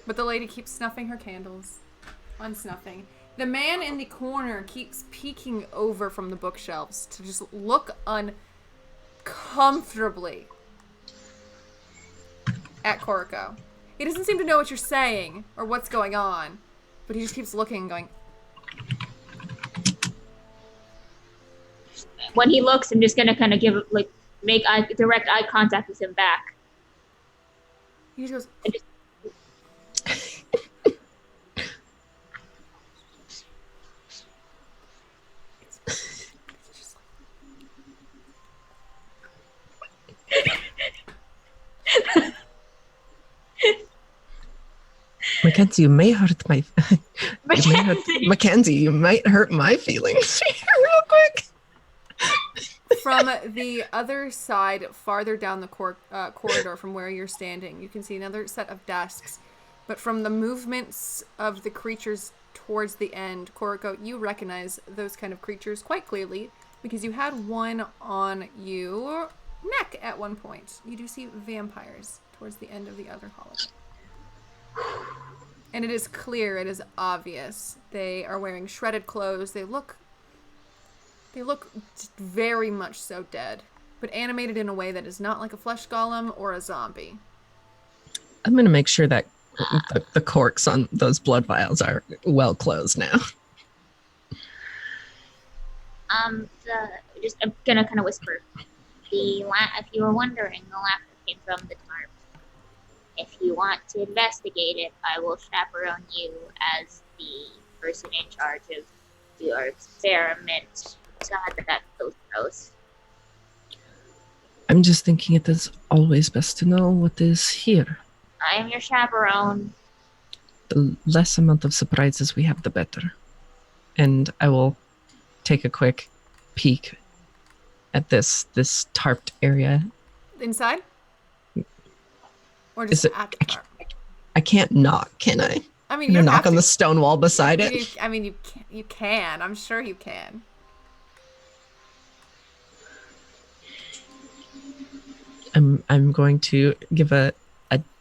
But the lady keeps snuffing her candles. Unsnuffing. The man in the corner keeps peeking over from the bookshelves to just look uncomfortably at Koroko. He doesn't seem to know what you're saying or what's going on, but he just keeps looking and going. When he looks, I'm just gonna kind of make direct eye contact with him back. He just goes. And just, It's just Mackenzie, you may hurt my... Mackenzie, you might hurt my feelings real quick. From the other side, farther down the corridor from where you're standing, you can see another set of desks. But from the movements of the creatures towards the end, Koroko, you recognize those kind of creatures quite clearly because you had one on your neck at one point. You do see vampires towards the end of the other hallway. And it is clear, it is obvious. They are wearing shredded clothes. They look very much so dead, but animated in a way that is not like a flesh golem or a zombie. I'm going to make sure that the corks on those blood vials are well closed now. I'm gonna kind of whisper. If you were wondering, the laughter came from the tarp. If you want to investigate it, I will chaperone you as the person in charge of your experiment. God, that feels gross. I'm just thinking it is always best to know what is here. I am your chaperone. The less amount of surprises we have, the better. And I will take a quick peek at this tarped area. Inside? Or just at the tarp? I can't knock, can I? I mean, you you knock on the stone wall beside it. You can. I'm sure you can. I'm going to give a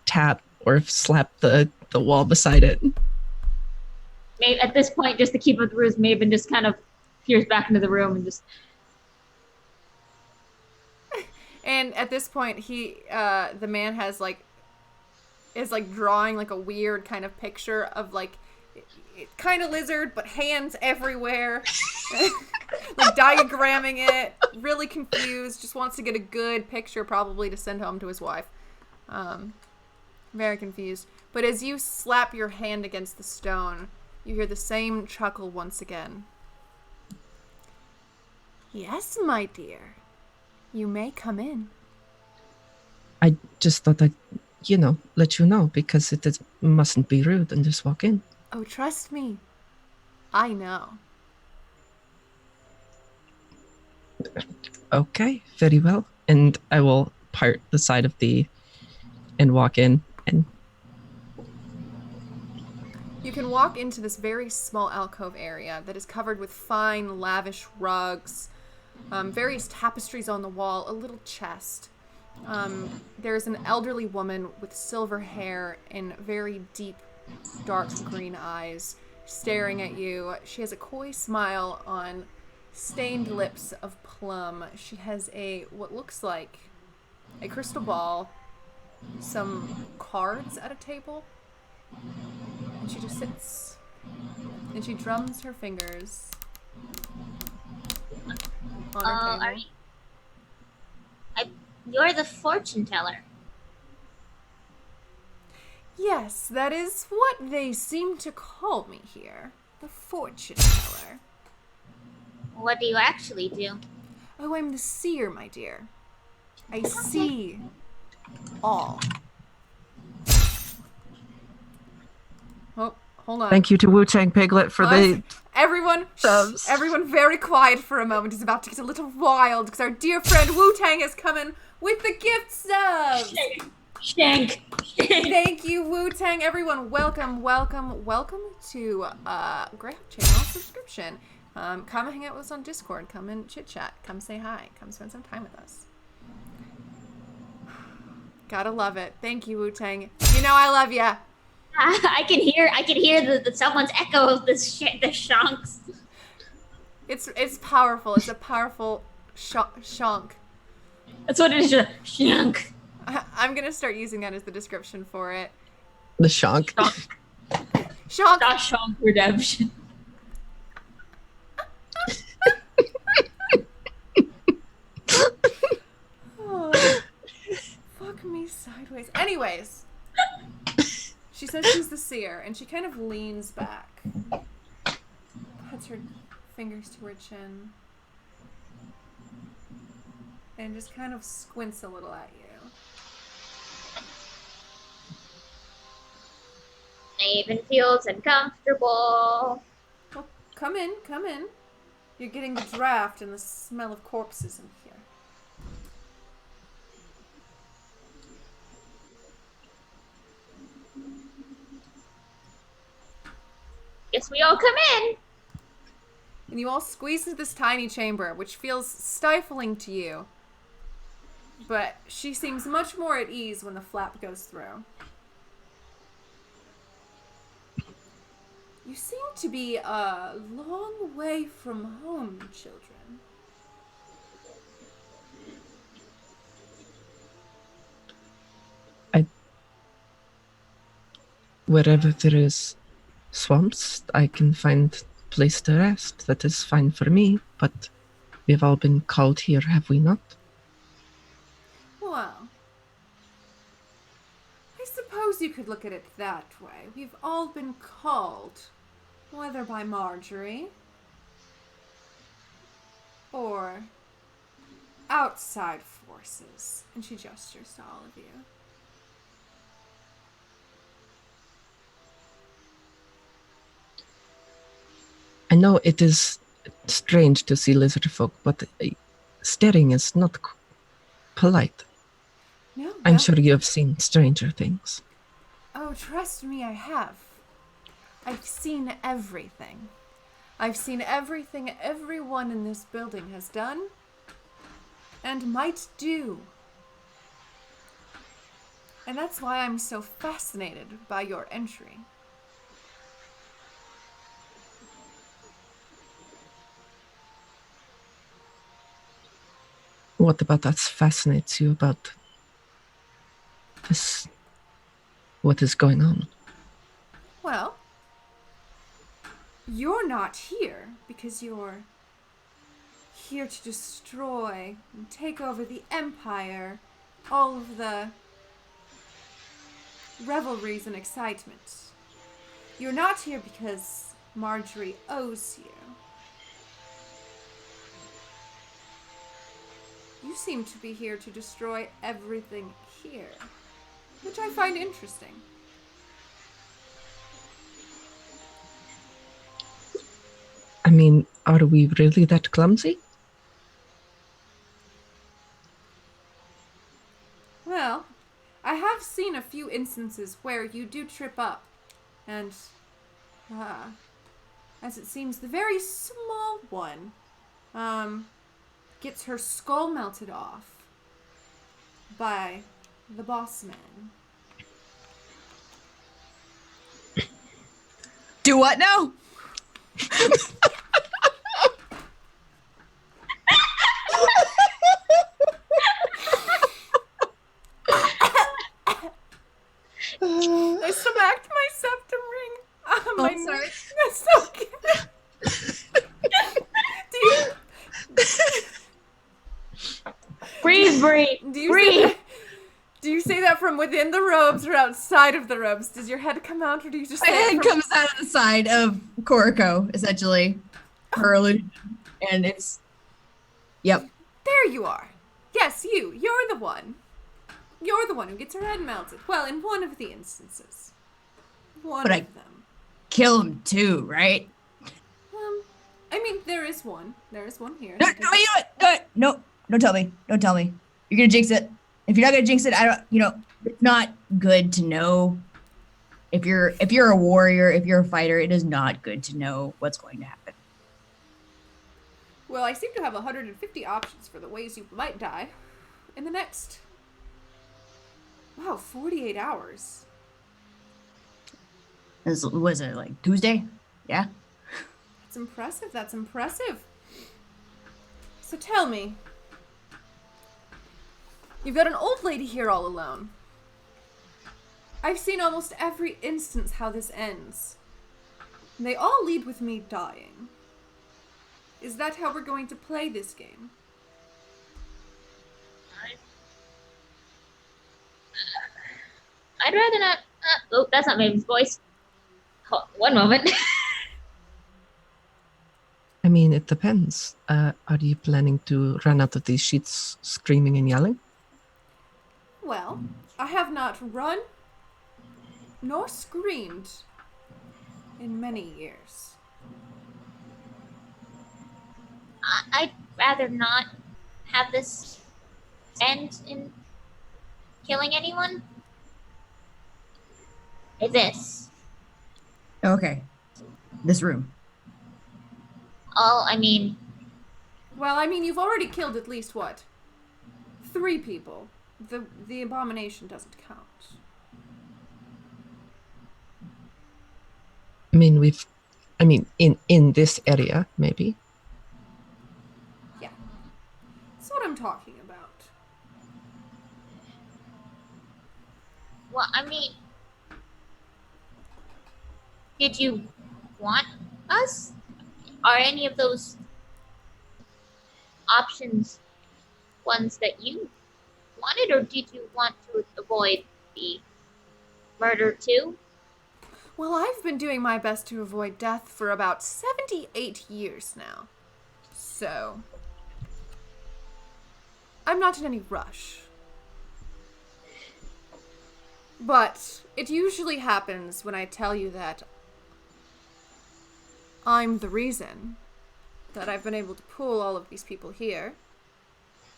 tap or slap the wall beside it. Maybe at this point, just to keep with the ruse, Maven just kind of peers back into the room and just. And at this point, the man is drawing a weird kind of picture of kind of lizard, but hands everywhere. Diagramming it, really confused, just wants to get a good picture probably to send home to his wife. Very confused. But as you slap your hand against the stone, you hear the same chuckle once again. Yes, my dear. You may come in. I just thought I'd, let you know because mustn't be rude and just walk in. Oh, trust me. I know. Okay, very well. And I will part the side and walk in. And you can walk into this very small alcove area that is covered with fine, lavish rugs, various tapestries on the wall, a little chest. There's an elderly woman with silver hair and very deep, dark green eyes. staring at you. She has a coy smile on stained lips of plum. She has what looks like a crystal ball, some cards at a table, and she just sits and she drums her fingers on her table. You're the fortune teller. Yes, that is what they seem to call me here. The fortune teller. What do you actually do? Oh, I'm the seer, my dear. I see all. Oh, hold on. Thank you to Wu Tang Piglet for the Everyone, subs. everyone very quiet for a moment. It's about to get a little wild because our dear friend Wu-Tang has come in with the gift subs. Shank. Thank you, Wu-Tang. Everyone, welcome to Graham Channel subscription. Come hang out with us on Discord. Come and chit-chat. Come say hi. Come spend some time with us. Gotta love it. Thank you, Wu-Tang. You know I love ya. I can hear the someone's echo of the shonks. It's powerful. It's a powerful shonk. That's what it is. Shank. I'm gonna start using that as the description for it. The shonk. Shonk. Shonk redemption. Oh, fuck me sideways. Anyways, she says she's the seer, and she kind of leans back, puts her fingers to her chin, and just kind of squints a little at you. Maven feels uncomfortable. Well, come in. You're getting the draft and the smell of corpses in here. Guess we all come in. And you all squeeze into this tiny chamber, which feels stifling to you. But she seems much more at ease when the flap goes through. You seem to be a long way from home, children. Wherever there is swamps, I can find a place to rest. That is fine for me, but we've all been called here, have we not? Well, I suppose you could look at it that way. We've all been called, whether by Marjorie or outside forces. And she gestures to all of you. I know it is strange to see lizard folk, but staring is not polite. No, I'm sure you have seen stranger things. Oh, trust me, I have. I've seen everything. I've seen everything everyone in this building has done and might do. And that's why I'm so fascinated by your entry. What about that fascinates you about this? What is going on? Well, you're not here because you're here to destroy and take over the Empire, all of the revelries and excitement. You're not here because Marjorie owes you. You seem to be here to destroy everything here, which I find interesting. I mean, are we really that clumsy? Well, I have seen a few instances where you do trip up, and, as it seems, the very small one, gets her skull melted off by the boss man. Do what now? I smacked my septum ring. My I'm sorry. That's okay. do you Breathe, breathe, do you say breathe. that, do you say that from within the robes or outside of the robes? Does your head come out, or do you just My say it head from- comes out of the side of Koriko, essentially. Her illusion. And it's. Yep. There you are. Yes, you. You're the one. You're the one who gets her head melted. Well, in one of the instances. One But of I- them. Kill him too, right? I mean, there is one. There is one here. No, no, you know what? No, don't tell me. Don't tell me. You're gonna jinx it. If you're not gonna jinx it, I don't. It's not good to know. If you're a warrior, if you're a fighter, it is not good to know what's going to happen. Well, I seem to have 150 options for the ways you might die in the next. Wow, 48 hours. Was it like Tuesday? Yeah. That's impressive. That's impressive. So tell me. You've got an old lady here all alone. I've seen almost every instance how this ends. And they all lead with me dying. Is that how we're going to play this game? I'd rather not. Oh, that's not Maven's voice. One moment. I mean, it depends. Are you planning to run out of these sheets screaming and yelling? Well, I have not run nor screamed in many years. I'd rather not have this end in killing anyone. It's this. Okay. This room. I mean, Well, I mean, you've already killed at least what? 3 people. The abomination doesn't count. I mean, in this area, maybe. Yeah. That's what I'm talking about. well, I mean, did you want us? Are any of those options ones that you wanted, or did you want to avoid the murder too? Well, I've been doing my best to avoid death for about 78 years now. So, I'm not in any rush. But it usually happens when I tell you that I'm the reason that I've been able to pull all of these people here.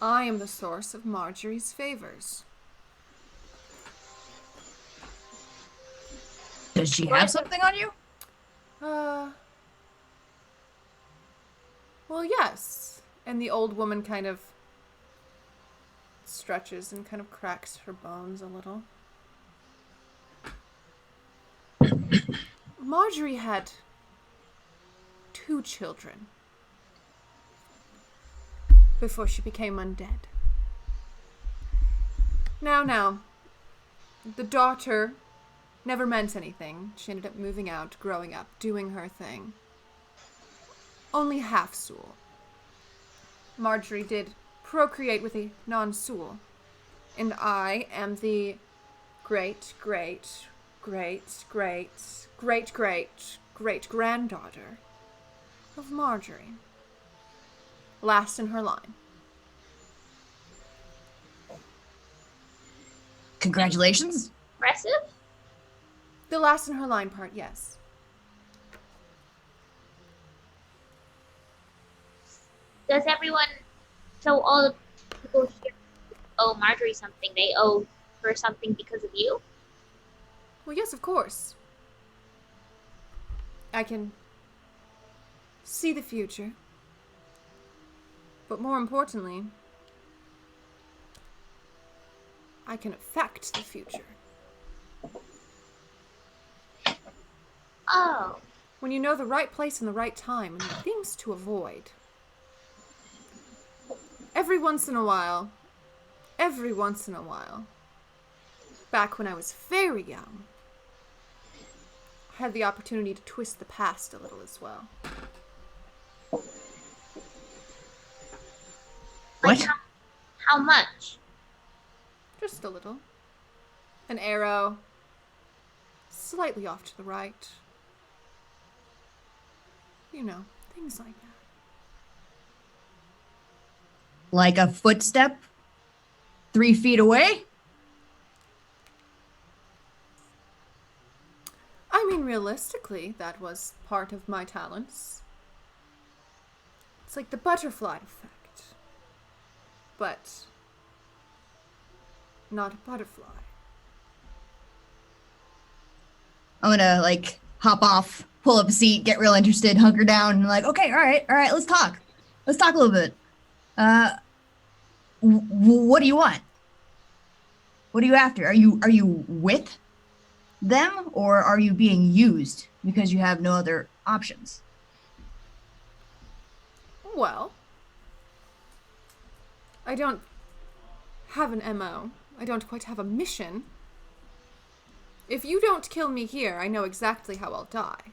I am the source of Marjorie's favors. Does she have something on you? Well, yes. And the old woman kind of stretches and kind of cracks her bones a little. Marjorie had 2 children before she became undead. Now, the daughter never meant anything. She ended up moving out, growing up, doing her thing. Only half Soul. Marjorie did procreate with a non-Soul. And I am the great-great-great-great-great-great-granddaughter of Marjorie. Last in her line. Congratulations. Impressive. The last in her line part, yes. Does everyone, so all the people here owe Marjorie something? They owe her something because of you? Well, yes, of course. I can see the future. But more importantly, I can affect the future. Oh, when you know the right place and the right time and the things to avoid. Every once in a while, back when I was very young, I had the opportunity to twist the past a little as well. Like What? how much? Just a little. An arrow, slightly off to the right. You know, things like that. Like a footstep 3 feet away? I mean, realistically, that was part of my talents. It's like the butterfly effect. But not a butterfly. I'm gonna like hop off, pull up a seat, get real interested, hunker down, and like, okay, all right, let's talk. Let's talk a little bit. What do you want? What are you after? Are you with them, or are you being used because you have no other options? Well, I don't have an MO. I don't quite have a mission. If you don't kill me here, I know exactly how I'll die.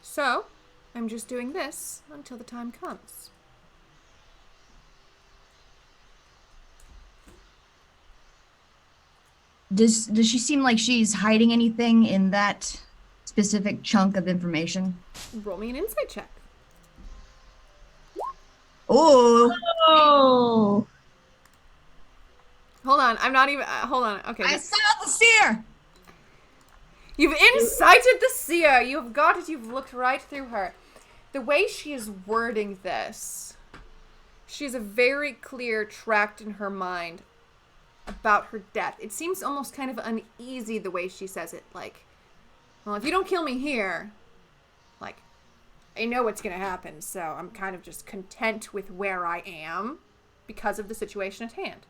So, I'm just doing this until the time comes. Does she seem like she's hiding anything in that specific chunk of information? Roll me an insight check. Oh, Oh, Hold on, I'm not even. Hold on. Okay. I saw the seer. You've incited the seer. You've got it. You've looked right through her. The way she is wording this, she has a very clear tract in her mind about her death. It seems almost kind of uneasy the way she says it. Like, well, if you don't kill me here, like, I know what's going to happen. So I'm kind of just content with where I am because of the situation at hand.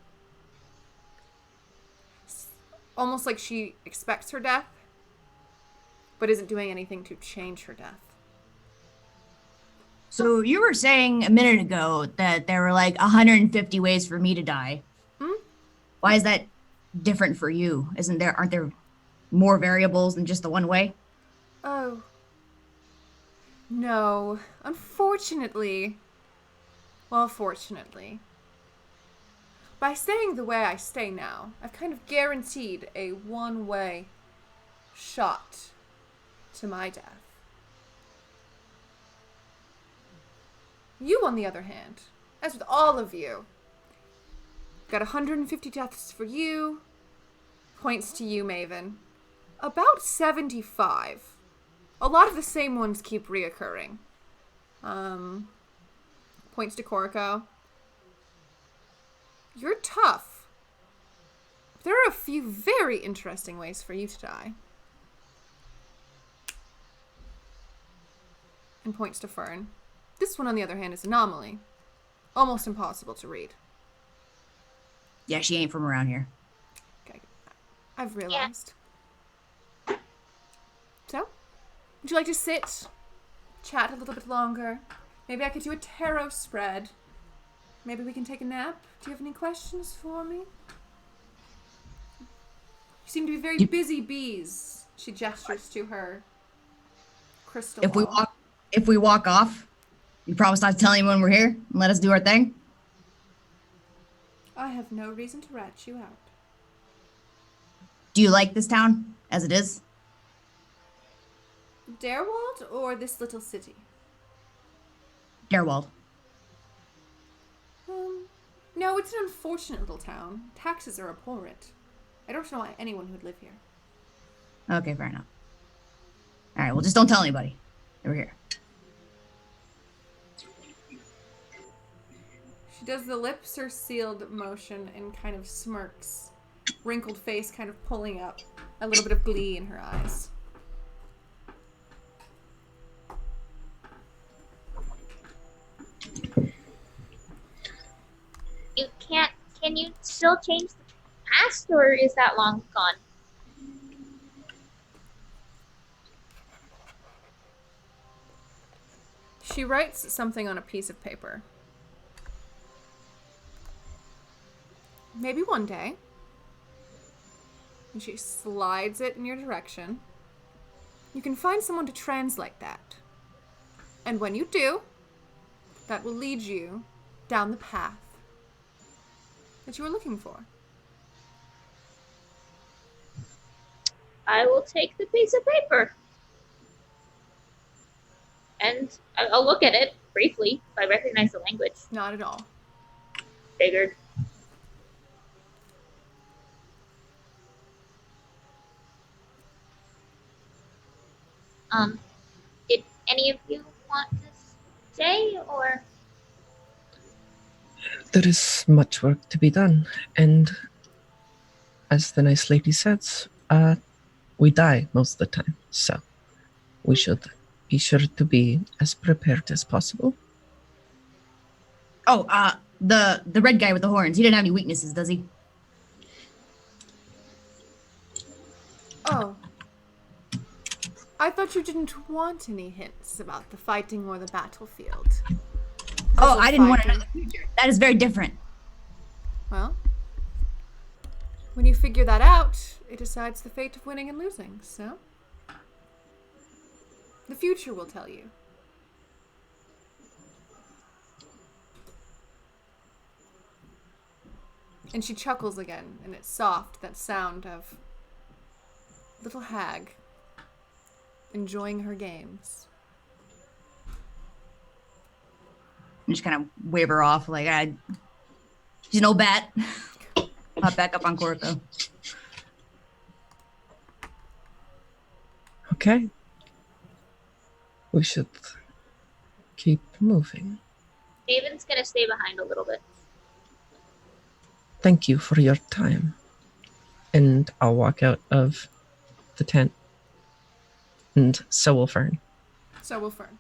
Almost like she expects her death, but isn't doing anything to change her death. So you were saying a minute ago that there were like 150 ways for me to die. Why is that different for you? Aren't there more variables than just the one way? Oh. No. Unfortunately. Well, fortunately. By staying the way I stay now, I've kind of guaranteed a one-way shot to my death. You, on the other hand, as with all of you, got 150 deaths for you. Points to you, Maven. About 75. A lot of the same ones keep reoccurring. Points to Koriko. You're tough. There are a few very interesting ways for you to die. And points to Fern. This one, on the other hand, is Anomaly. Almost impossible to read. Yeah, she ain't from around here. Okay. I've realized. So, would you like to sit, chat a little bit longer? Maybe I could do a tarot spread. Maybe we can take a nap. Do you have any questions for me? You seem to be very busy bees. She gestures to her crystal ball. If we walk off, you promise not to tell anyone we're here and let us do our thing? I have no reason to rat you out. Do you like this town as it is? Darewald or this little city? Darewald. No, it's an unfortunate little town. Taxes are abhorrent. I don't know why anyone would live here. Okay, fair enough. All right, well, just don't tell anybody. We're here. She does the lips are sealed motion and kind of smirks. Wrinkled face kind of pulling up. A little bit of glee in her eyes. you can't. Can you still change the past, or is that long gone? She writes something on a piece of paper. Maybe one day. And she slides it in your direction. You can find someone to translate that. And when you do, that will lead you down the path that you were looking for. I will take the piece of paper. And I'll look at it briefly if I recognize the language. Not at all. Figured. Did any of you want to stay, or? There is much work to be done, and as the nice lady says, we die most of the time, so we should be sure to be as prepared as possible. Oh, the red guy with the horns. He didn't have any weaknesses, does he? Oh. I thought you didn't want any hints about the fighting or the battlefield. Oh, I didn't want to know Fighting. the future. That is very different. Well, when you figure that out, it decides the fate of winning and losing, so? The future will tell you. And she chuckles again, and it's soft, that sound of little hag enjoying her games. And just kind of wave her off like, she's no bat. Hop back up on Corco. Okay. We should keep moving. Maven's gonna stay behind a little bit. Thank you for your time. And I'll walk out of the tent. And so will Fern. So will Fern.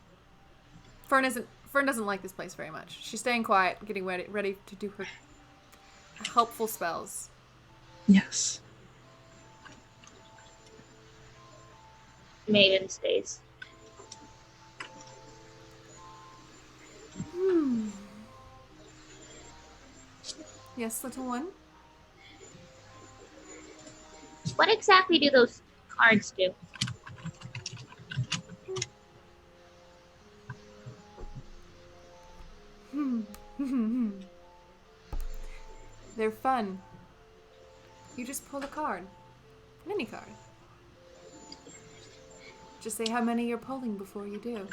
Fern doesn't like this place very much. She's staying quiet, getting ready to do her helpful spells. Yes. Maven stays. Yes, little one? What exactly do those cards do? They're fun. You just pull a card. Any card. Just say how many you're pulling before you do.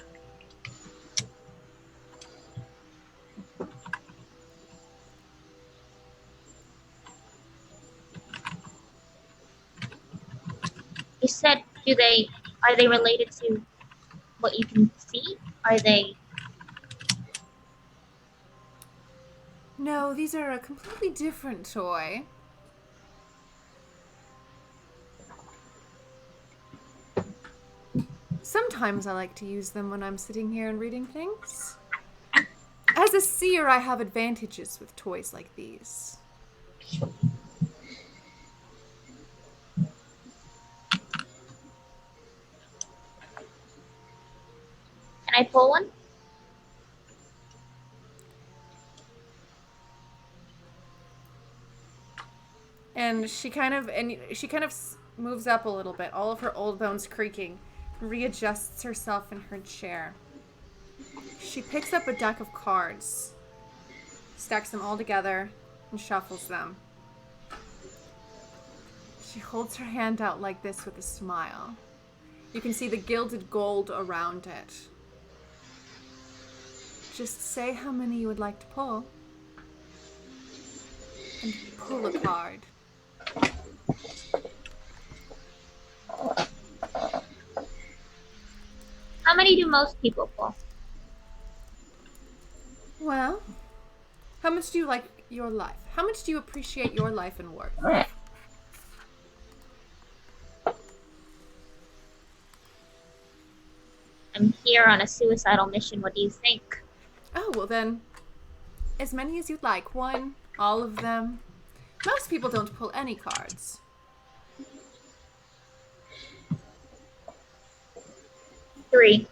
You said, are they related to what you can see? Are they? No, these are a completely different toy. Sometimes I like to use them when I'm sitting here and reading things. As a seer, I have advantages with toys like these. Can I pull one? And she kind of moves up a little bit, all of her old bones creaking, readjusts herself in her chair. She picks up a deck of cards, stacks them all together, and shuffles them. She holds her hand out like this with a smile. You can see the gilded gold around it. Just say how many you would like to pull. And pull a card. How many do most people pull? Well, how much do you like your life? How much do you appreciate your life and work? I'm here on a suicidal mission. What do you think? Oh, well then, as many as you'd like. One, all of them. Most people don't pull any cards. Three.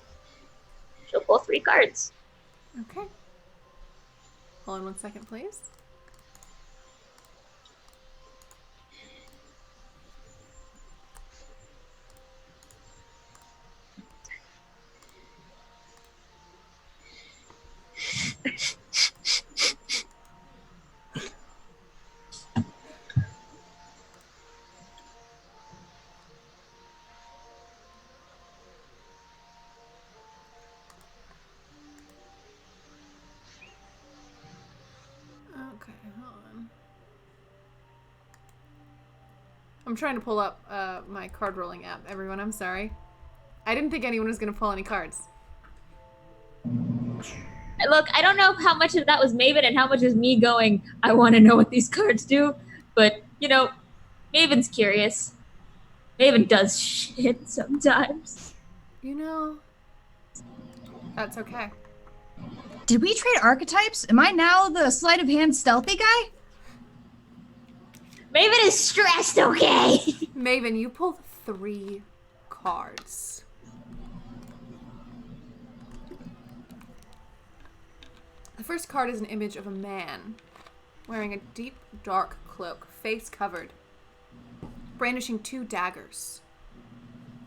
She'll pull 3 cards. Okay. Hold on 1 second, please. Okay, hold on. I'm trying to pull up my card rolling app, everyone. I'm sorry. I didn't think anyone was going to pull any cards. Look, I don't know how much of that was Maven and how much is me going, I want to know what these cards do. But, you know, Maven's curious. Maven does shit sometimes. You know, that's okay. Did we trade archetypes? Am I now the sleight of hand stealthy guy? Maven is stressed, okay? Maven, you pulled 3 cards. The first card is an image of a man wearing a deep, dark cloak, face covered, brandishing 2 daggers.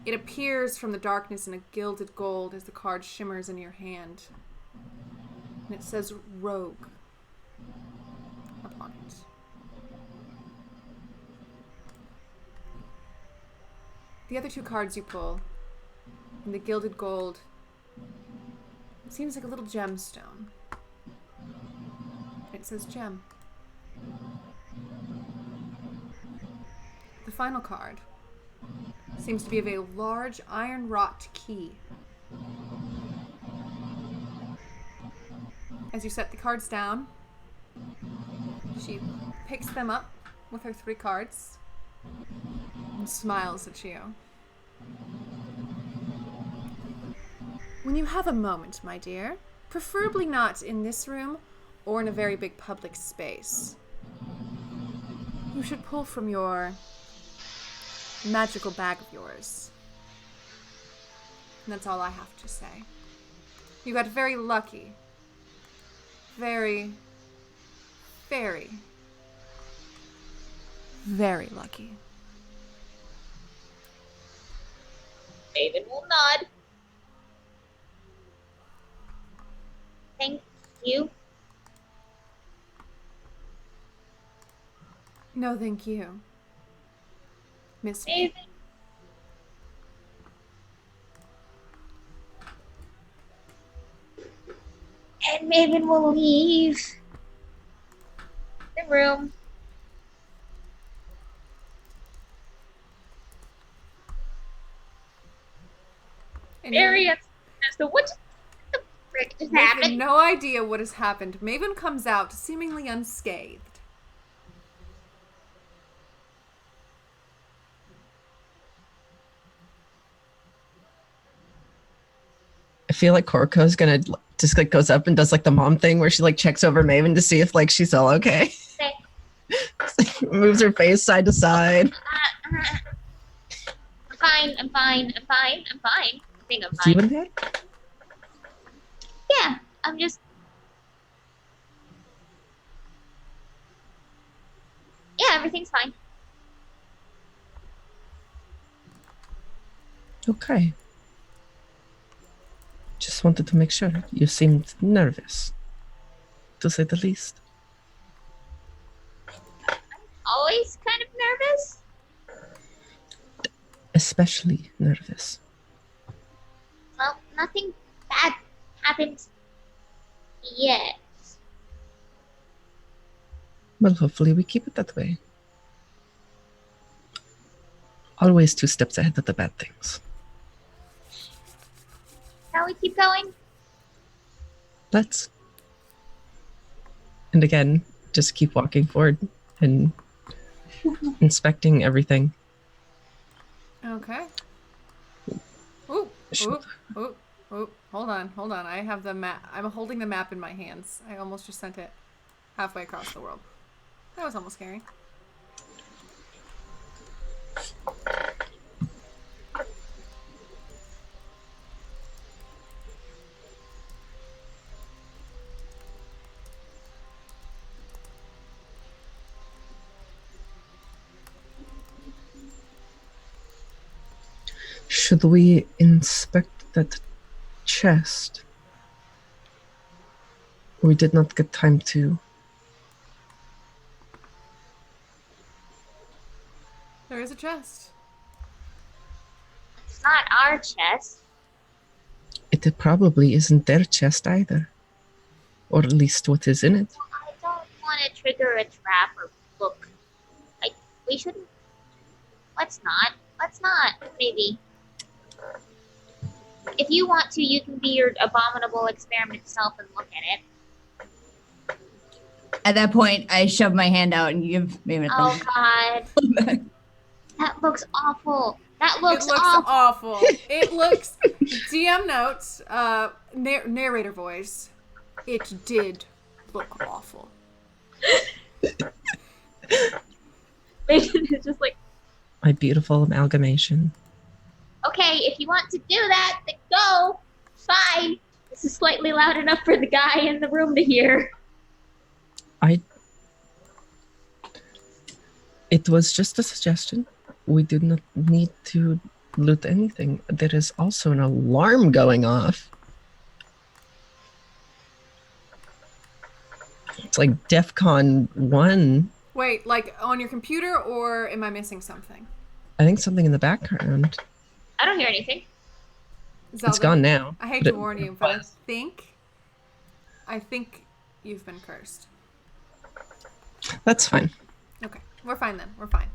It appears from the darkness in a gilded gold as the card shimmers in your hand. And it says Rogue upon it. The other 2 cards you pull, in the gilded gold, it seems like a little gemstone. It says gem. The final card seems to be of a large iron wrought key. As you set the cards down, she picks them up with her 3 cards and smiles at you. When you have a moment, my dear, preferably not in this room or in a very big public space, you should pull from your magical bag of yours. And that's all I have to say. You got very lucky. Very, very, very lucky. Maven will nod. Thank you. No, thank you, Miss. Maven. And Maven will leave the room. And Very as to what the frick just Maven, happened. no idea what has happened. Maven comes out seemingly unscathed. I feel like Korko's gonna just like goes up and does like the mom thing where she like checks over Maven to see if like she's all okay. Okay. Moves her face side to side. I'm fine. I'm fine. I'm fine. I'm fine. I think I'm Is you fine. in there? Yeah, I'm just. Yeah, everything's fine. Okay. Just wanted to make sure. You seemed nervous, to say the least. Always kind of nervous. Especially nervous. Well, nothing bad happened yet. Well, hopefully we keep it that way. Always 2 steps ahead of the bad things. Shall we keep going? Let's. And again, just keep walking forward and inspecting everything. Okay. Ooh, ooh, ooh, ooh. Hold on. I have the map. I'm holding the map in my hands. I almost just sent it halfway across the world. That was almost scary. Should we inspect that chest? We did not get time to. There is a chest. It's not our chest. It probably isn't their chest either. Or at least what is in it. I don't want to trigger a trap or look. Like, we shouldn't. Let's not. Maybe. If you want to, you can be your abominable experiment self and look at it. At that point, I shove my hand out and give Maven a Oh thumb. God, that looks awful. That looks It looks awful. awful. It looks. DM notes. Narrator voice. It did look awful. It's just like, My beautiful amalgamation. okay, if you want to do that, then go. Fine. This is slightly loud enough for the guy in the room to hear. It was just a suggestion. We did not need to loot anything. There is also an alarm going off. It's like DEFCON 1. Wait, like on your computer, or am I missing something? I think something in the background. I don't hear anything. Zelda, It's gone now. I hate but to it warn you, but was. I think you've been cursed. That's fine. Okay, we're fine then. We're fine.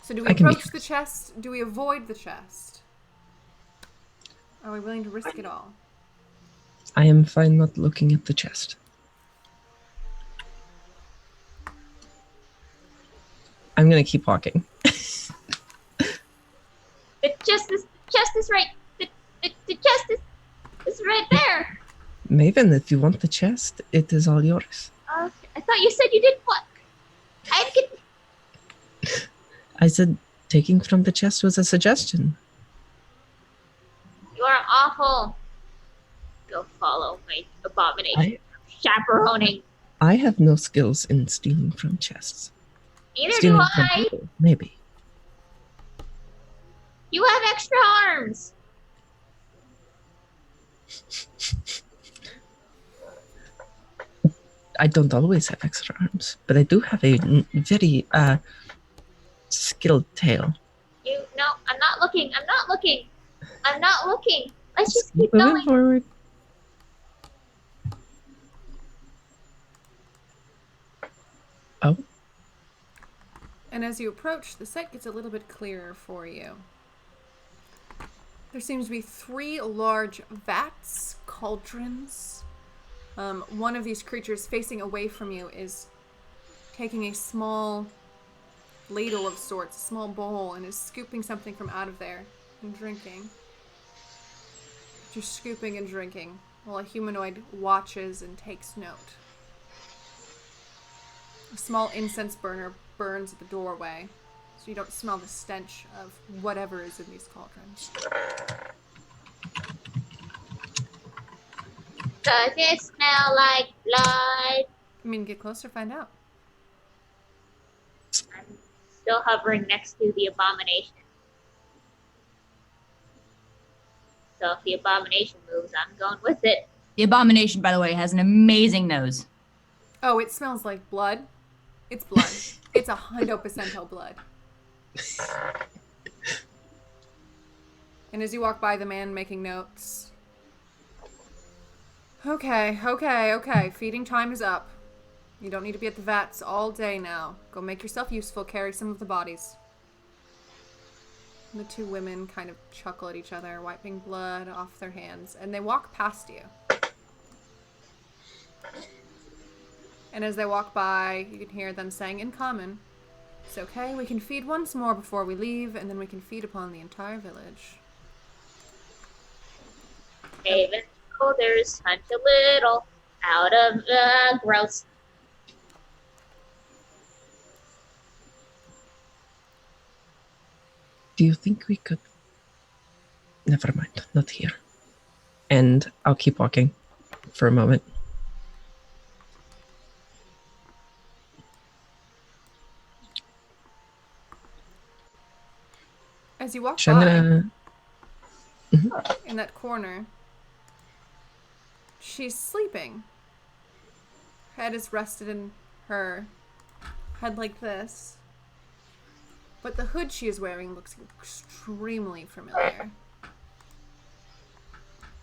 So do we I can be approach the chest? Do we avoid the chest? Are we willing to risk it all? I am fine not looking at the chest. I'm gonna keep walking. The chest is right. The chest is right there. Maven, if you want the chest, it is all yours. Okay. I thought you said you didn't want. I could. I said taking from the chest was a suggestion. You are awful. Go follow my abomination. Chaperoning. I have no skills in stealing from chests. Neither do Stealing from I. people, maybe. You have extra arms. I don't always have extra arms, but I do have a very skilled tail. No, I'm not looking. Let's just keep Moving going. forward. Oh, And as you approach, the set gets a little bit clearer for you. There seems to be 3 large vats, cauldrons. One of these creatures facing away from you is taking a small ladle of sorts, a small bowl, and is scooping something from out of there and drinking. Just scooping and drinking while a humanoid watches and takes note. A small incense burner burns at the doorway, so you don't smell the stench of whatever is in these cauldrons. Does it smell like blood? I mean, get closer, find out. I'm still hovering next to the abomination. So if the abomination moves, I'm going with it. The abomination, by the way, has an amazing nose. Oh, it smells like blood. It's blood. It's 100% blood. And as you walk by the man making notes. Okay. Feeding time is up. You don't need to be at the vats all day now. Go make yourself useful. Carry some of the bodies. And the 2 women kind of chuckle at each other, wiping blood off their hands. And they walk past you. And as they walk by, you can hear them saying in common, "It's okay, we can feed once more before we leave, and then we can feed upon the entire village." Even though there's such a little out of gross. do you think we could? Never mind, not here. And I'll keep walking for a moment. As you walk So I'm by gonna. in that corner, she's sleeping. Her head is rested in her head like this. But the hood she is wearing looks extremely familiar.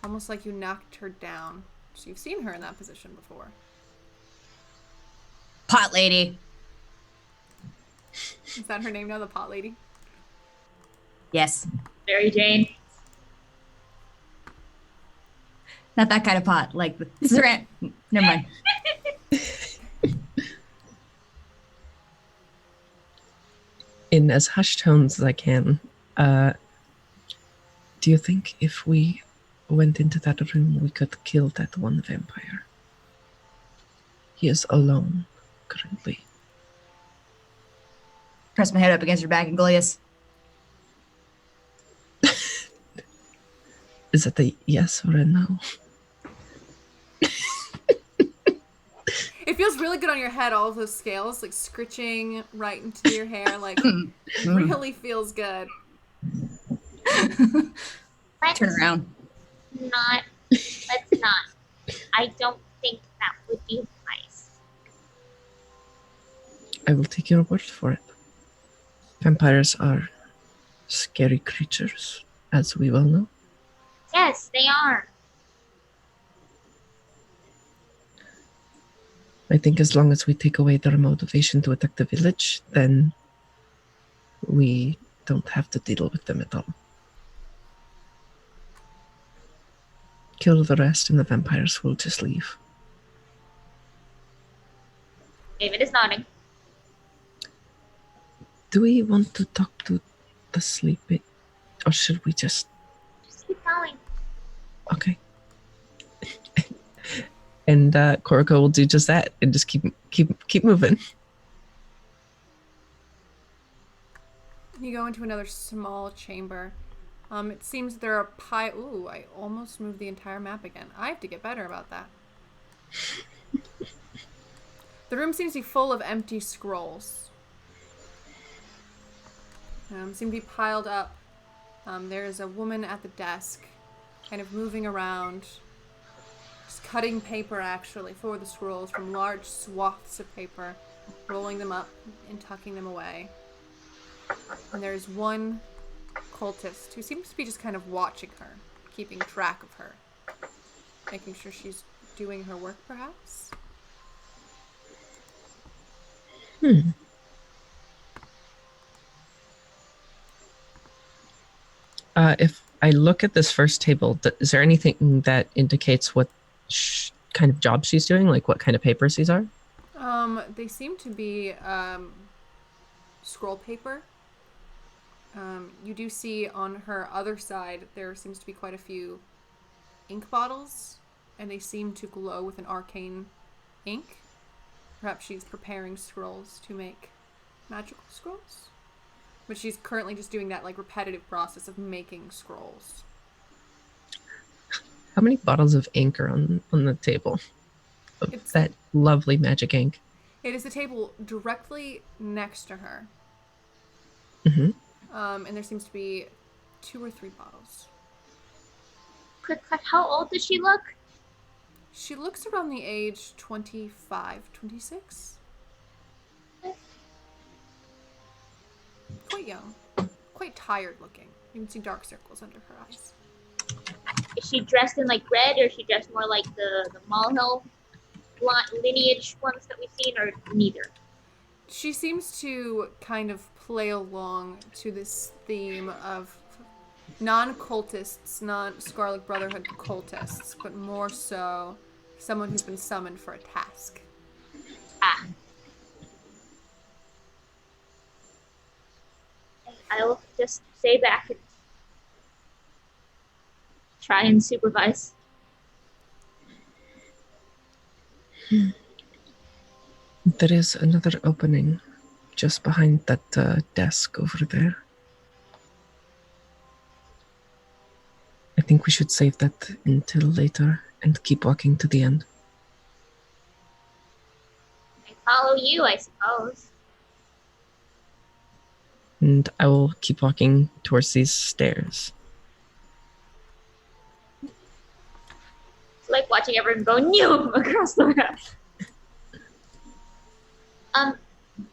Almost like you knocked her down. So you've seen her in that position before. Pot lady. Is that her name now, the pot lady? Yes. Mary Jane. Not that kind of pot. Like the Saran. Never mind. In as hushed tones as I can, do you think if we went into that room, we could kill that one vampire? He is alone currently. Press my head up against your back and Goliath. Is it a yes or a no? It feels really good on your head, all of those scales, like scritching right into your hair, like really feels good. Let's Turn around. Let's not. I don't think that would be wise. I will take your word for it. Vampires are scary creatures, as we well know. Yes, they are. I think as long as we take away their motivation to attack the village, then we don't have to deal with them at all. Kill the rest and the vampires will just leave. David is nodding. Do we want to talk to the sleeping, or should we just... Just keep going. Okay. And Koroko will do just that and just keep moving. You go into another small chamber. It seems there are Ooh, I almost moved the entire map again. I have to get better about that. The room seems to be full of empty scrolls. Seem to be piled up. There is a woman at the desk, kind of moving around. Just cutting paper, actually, for the scrolls from large swaths of paper, rolling them up and tucking them away. And there's one cultist who seems to be just kind of watching her, keeping track of her, making sure she's doing her work, perhaps? If I look at this first table, is there anything that indicates what kind of job she's doing? Like what kind of papers these are? They seem to be scroll paper. You do see on her other side there seems to be quite a few ink bottles, and they seem to glow with an arcane ink. Perhaps she's preparing scrolls to make magical scrolls. But she's currently just doing that like repetitive process of making scrolls. How many bottles of ink are on the table? Of that lovely magic ink. It is the table directly next to her. Mm-hmm. And there seems to be 2 or 3 bottles. Quick, how old does she look? She looks around the age 25, 26. Quite young. Quite tired looking. You can see dark circles under her eyes. Is she dressed in like red, or is she dressed more like the Mulhill lineage ones that we've seen, or neither? She seems to kind of play along to this theme of non-cultists, not Scarlet Brotherhood cultists, but more so someone who's been summoned for a task. Ah. I'll just stay back and try and supervise. There is another opening just behind that desk over there. I think we should save that until later and keep walking to the end. I follow you, I suppose. And I will keep walking towards these stairs. It's like watching everyone go new across the room.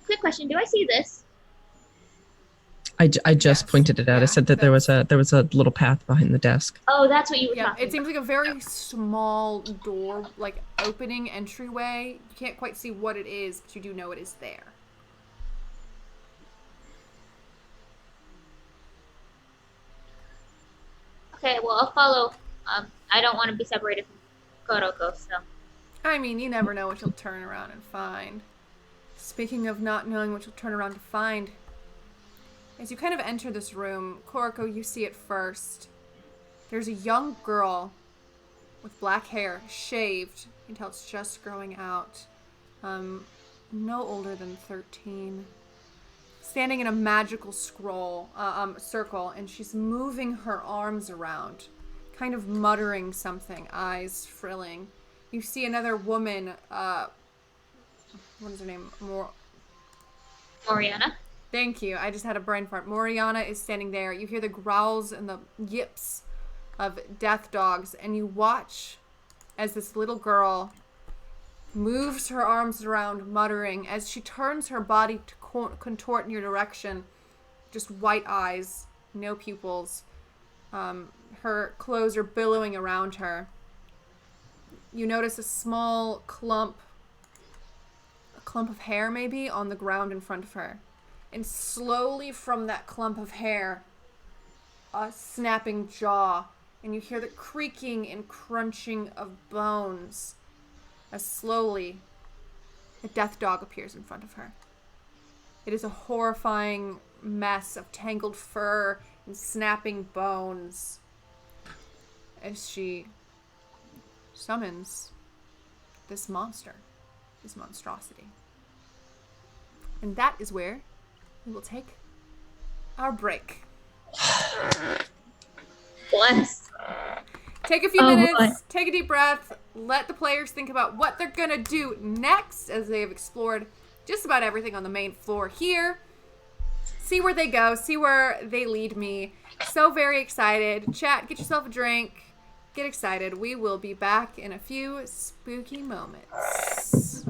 Quick question: do I see this? I just Yes. pointed it out. Yeah, I said that there was a little path behind the desk. Oh, that's what you were Yeah, talking it seems like a very small door, like opening entryway. You can't quite see what it is, but you do know it is there. Okay, well, I'll follow. I don't want to be separated from Koroko, so. I mean, you never know what you'll turn around and find. Speaking of not knowing what you'll turn around to find, as you kind of enter this room, Koroko, you see it first. There's a young girl with black hair, shaved. You can tell it's just growing out. No older than 13. Standing in a magical circle, and she's moving her arms around, kind of muttering something, eyes frilling. You see another woman, what is her name? Oriana? Thank you. I just had a brain fart. Moriana is standing there. You hear the growls and the yips of death dogs, and you watch as this little girl moves her arms around, muttering, as she turns her body to contort in your direction. Just white eyes, no pupils. Her clothes are billowing around her. You notice a small clump of hair maybe on the ground in front of her. And slowly from that clump of hair, a snapping jaw, and you hear the creaking and crunching of bones as slowly a death dog appears in front of her. It is a horrifying mess of tangled fur and snapping bones as she summons this monster, this monstrosity. And that is where we will take our break. Bless. Take a few Oh, minutes, boy. take a deep breath, let the players think about what they're gonna do next as they have explored just about everything on the main floor here. See where they go, see where they lead me. So very excited. Chat, get yourself a drink, get excited. We will be back in a few spooky moments.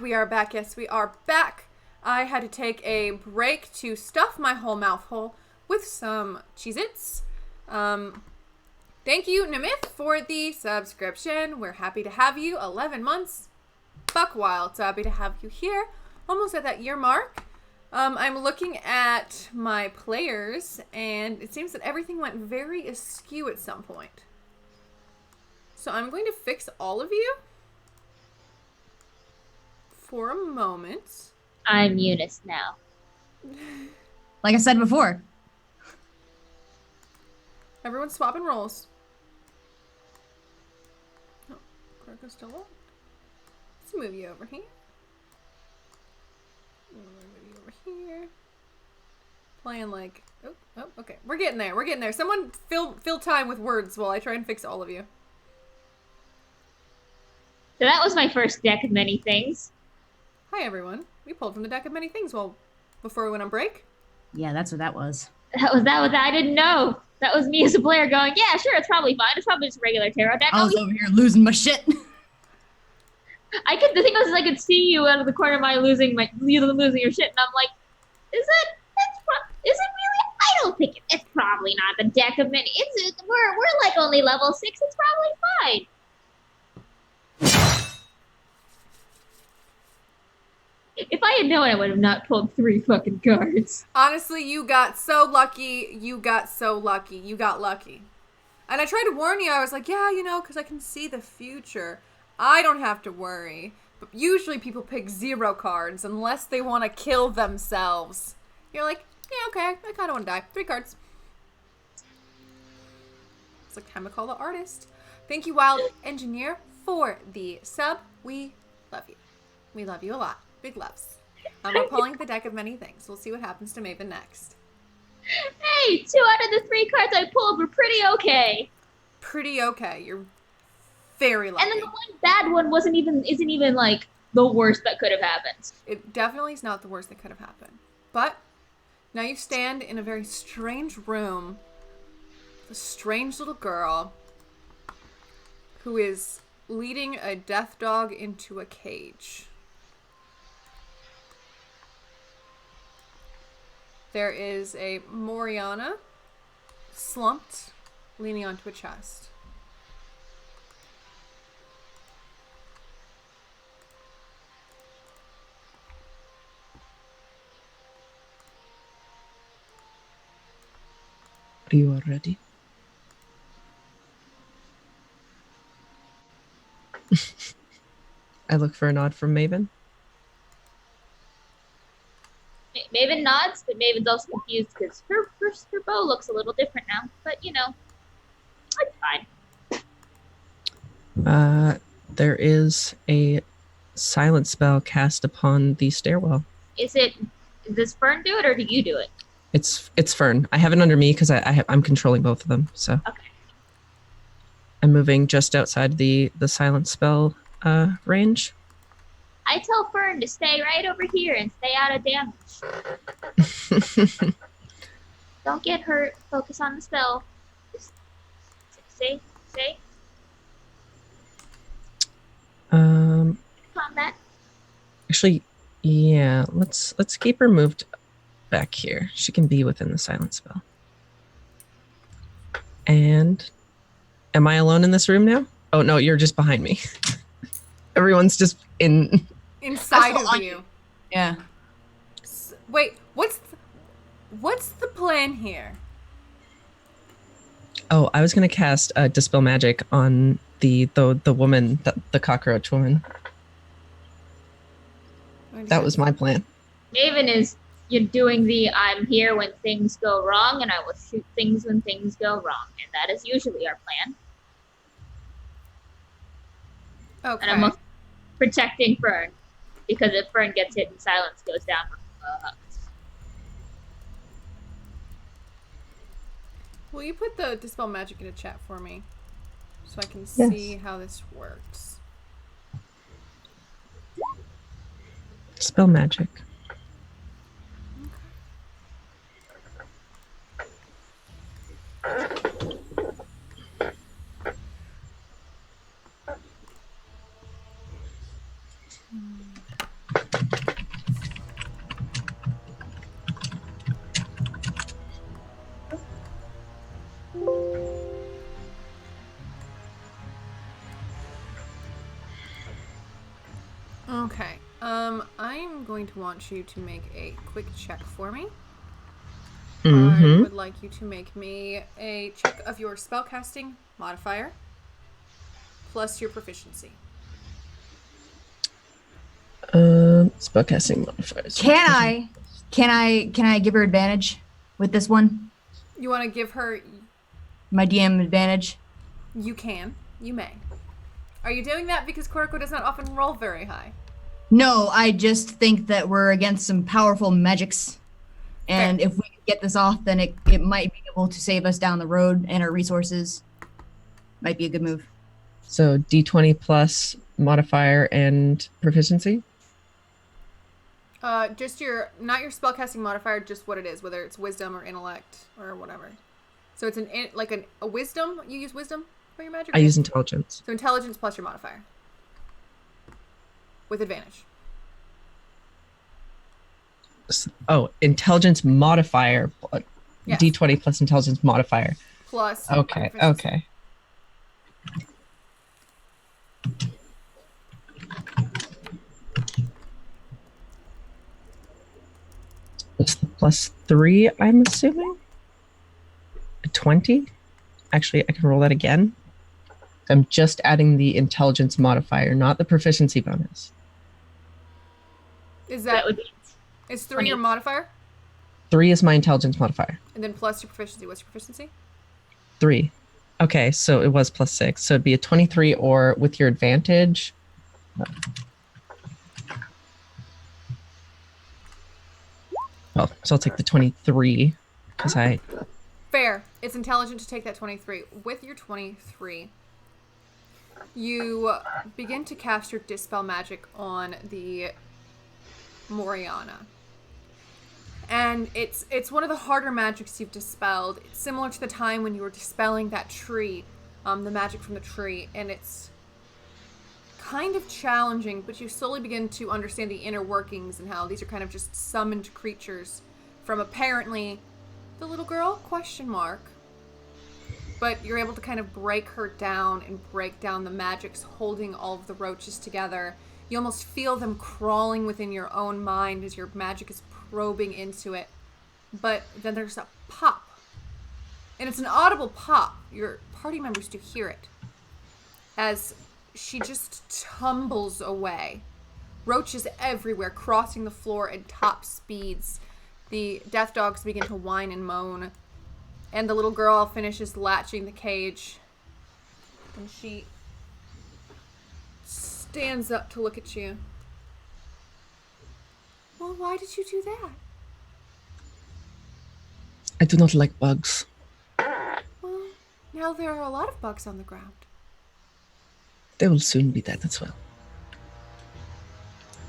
we are back. Yes, we are back. I had to take a break to stuff my whole mouth hole with some Cheez-Its. Thank you, Nemith, for the subscription. We're happy to have you. 11 months. Buck wild. So happy to have you here. Almost at that year mark. I'm looking at my players, and it seems that everything went very askew at some point. So I'm going to fix all of you for a moment. I'm Eunice now. Like I said before. Everyone's swapping roles. Oh, Croco's still on. Let's move you over here. Move you over here. Playing like, oh, okay. We're getting there. We're getting there. Someone fill time with words while I try and fix all of you. So that was my first deck of many things. Hi everyone. We pulled from the deck of many things before we went on break. Yeah, that's what that was. That was I didn't know. That was me as a player going, yeah, sure, it's probably fine. It's probably just a regular tarot deck. I was over here losing my shit. The thing was, I could see you out of the corner of my losing your shit, and I'm like, is it really? I don't think it's probably not the deck of many. We're like only level 6. It's probably fine. If I had known, I would have not pulled 3 fucking cards. Honestly, you got so lucky. You got lucky. And I tried to warn you. I was like, yeah, because I can see the future. I don't have to worry. But usually people pick 0 cards unless they want to kill themselves. You're like, yeah, okay, I kind of want to die. 3 cards. It's like time to call the artist. Thank you, Wild Engineer, for the sub. We love you. We love you a lot. Big loves. We're pulling the deck of many things. We'll see what happens to Maven next. Hey, 2 out of the 3 cards I pulled were pretty okay. Pretty okay. You're very lucky. And then the one bad one isn't even like the worst that could have happened. It definitely is not the worst that could have happened. But now you stand in a very strange room with a strange little girl who is leading a death dog into a cage. There is a Moriana slumped, leaning onto a chest. Are you all ready? I look for a nod from Maven. Maven nods, but Maven's also confused because her bow looks a little different now. But, it's fine. There is a silent spell cast upon the stairwell. Does Fern do it or do you do it? It's Fern. I have it under me because I'm controlling both of them. So Okay. I'm moving just outside the silent spell range. I tell Fern to stay right over here and stay out of damage. Don't get hurt. Focus on the spell. Just stay. Combat. Actually, yeah. Let's keep her moved back here. She can be within the silent spell. And am I alone in this room now? Oh no, you're just behind me. Everyone's just Inside of you. Yeah. Wait, what's the plan here? Oh, I was gonna cast Dispel Magic on the woman, the cockroach woman. That was my plan. Maven you're doing I'm here when things go wrong, and I will shoot things when things go wrong, and that is usually our plan. Okay. And I'm also protecting Fern, because if Fern gets hit and silence goes down, Will you put the Dispel Magic in a chat for me? So I can see how this works. Spell Magic. going to want you to make a quick check for me. I Mm-hmm. would like you to make me a check of your spellcasting modifier plus your proficiency. Spellcasting modifiers. Can I give her advantage with this one? You want to give her... My DM advantage? You can. You may. Are you doing that because Koroko does not often roll very high? No, I just think that we're against some powerful magics. And Fair. if we can get this off, then it might be able to save us down the road and our resources. Might be a good move. So D20 plus modifier and proficiency? Just your... Not your spellcasting modifier, just what it is, whether it's wisdom or intellect or whatever. So it's a wisdom? You use wisdom for your magic? I use intelligence. So intelligence plus your modifier. With advantage. Oh, intelligence modifier. Yes. D20 plus intelligence modifier. Plus... Okay, proficiency. okay. What's the +3, I'm assuming? A 20? Actually, I can roll that again. I'm just adding the intelligence modifier, not the proficiency bonus. Is That that... would be Is 3 your 20. modifier? 3 is my intelligence modifier. And then plus your proficiency. What's your proficiency? 3. Okay, so it was +6. So it'd be a 23 or with your advantage. Oh, so I'll take the 23 because I... Fair. It's intelligent to take that 23. With your 23, you begin to cast your Dispel magic on the Moriana. And it's one of the harder magics you've dispelled. It's similar to the time when you were dispelling that tree, the magic from the tree, and it's kind of challenging, but you slowly begin to understand the inner workings and how these are kind of just summoned creatures from apparently the little girl, question mark. But you're able to kind of break her down and break down the magics holding all of the roaches together. You almost feel them crawling within your own mind as your magic is probing into it. But then there's a pop. And it's an audible pop. Your party members do hear it. As she just tumbles away. Roaches everywhere, crossing the floor at top speeds. The death dogs begin to whine and moan. And the little girl finishes latching the cage. And she stands up to look at you. Well, why did you do that? I do not like bugs. Well, now there are a lot of bugs on the ground. They will soon be dead as well.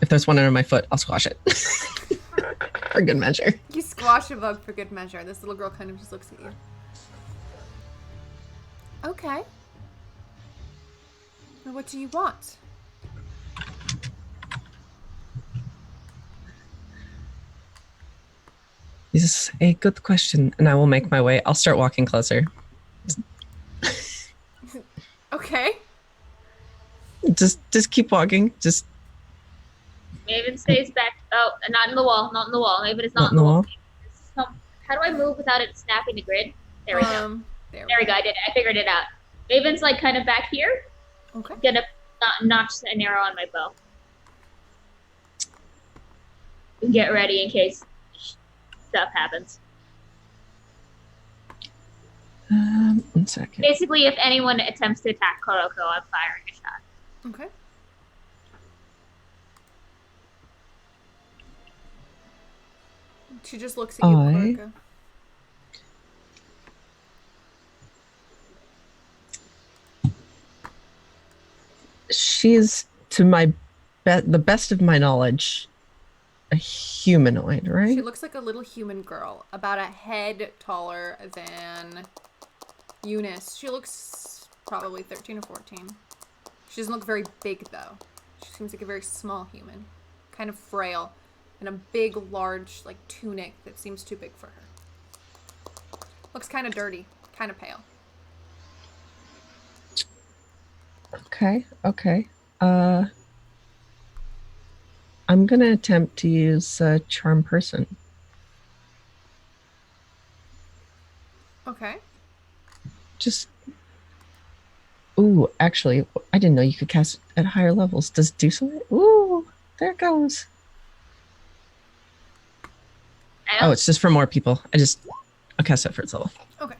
If there's one under my foot, I'll squash it. For good measure. You squash a bug for good measure. This little girl kind of just looks at you. Okay. Now what do you want? This is a good question, and I will make my way. I'll start walking closer. Okay. Just keep walking. Just Maven stays back. Oh, not in the wall. Not in the wall. Maven is not in the wall. How do I move without it snapping the grid? There we go. There There we go. I did it. I figured it out. Maven's like kind of back here. Okay. I'm gonna notch an arrow on my bow. Get ready in case stuff happens. 1 second. Basically, if anyone attempts to attack Koroko, I'm firing a shot. Okay. She just looks at you, Koroko. She is, to my the best of my knowledge, a humanoid, right? She looks like a little human girl, about a head taller than Eunice. She looks probably 13 or 14. She doesn't look very big, though. She seems like a very small human. Kind of frail. And a big, large, like, tunic that seems too big for her. Looks kind of dirty. Kind of pale. Okay. I'm gonna attempt to use charm person. Okay. Just. Ooh, actually, I didn't know you could cast at higher levels. Does it do something? Ooh, there it goes. Oh, it's just for more people. I'll cast it for its level. Okay.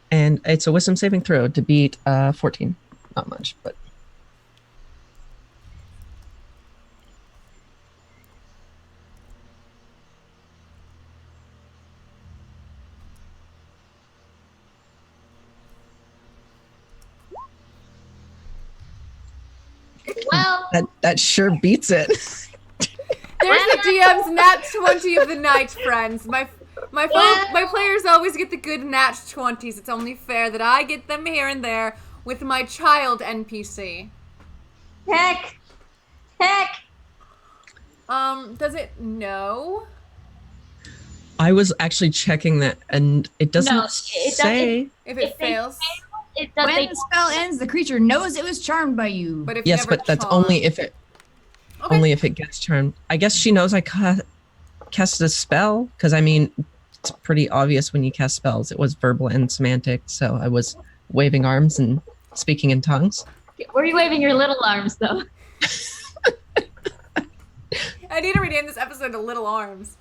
And it's a wisdom saving throw to beat 14. Not much, but. Well, That sure beats it. There's the DM's nat 20 of the night, friends. My players always get the good nat 20s. It's only fair that I get them here and there with my child NPC. heck. Does it know? I was actually checking that, and it doesn't No, it say. If it fails? It does. When the spell ends, the creature knows it was charmed by you. But if you Yes, never but that's charm- only if it Okay. only if it gets charmed. I guess she knows I cast a spell, because I mean, it's pretty obvious when you cast spells. It was verbal and semantic, so I was waving arms and speaking in tongues. Were you waving your little arms though? I need to rename this episode to Little Arms.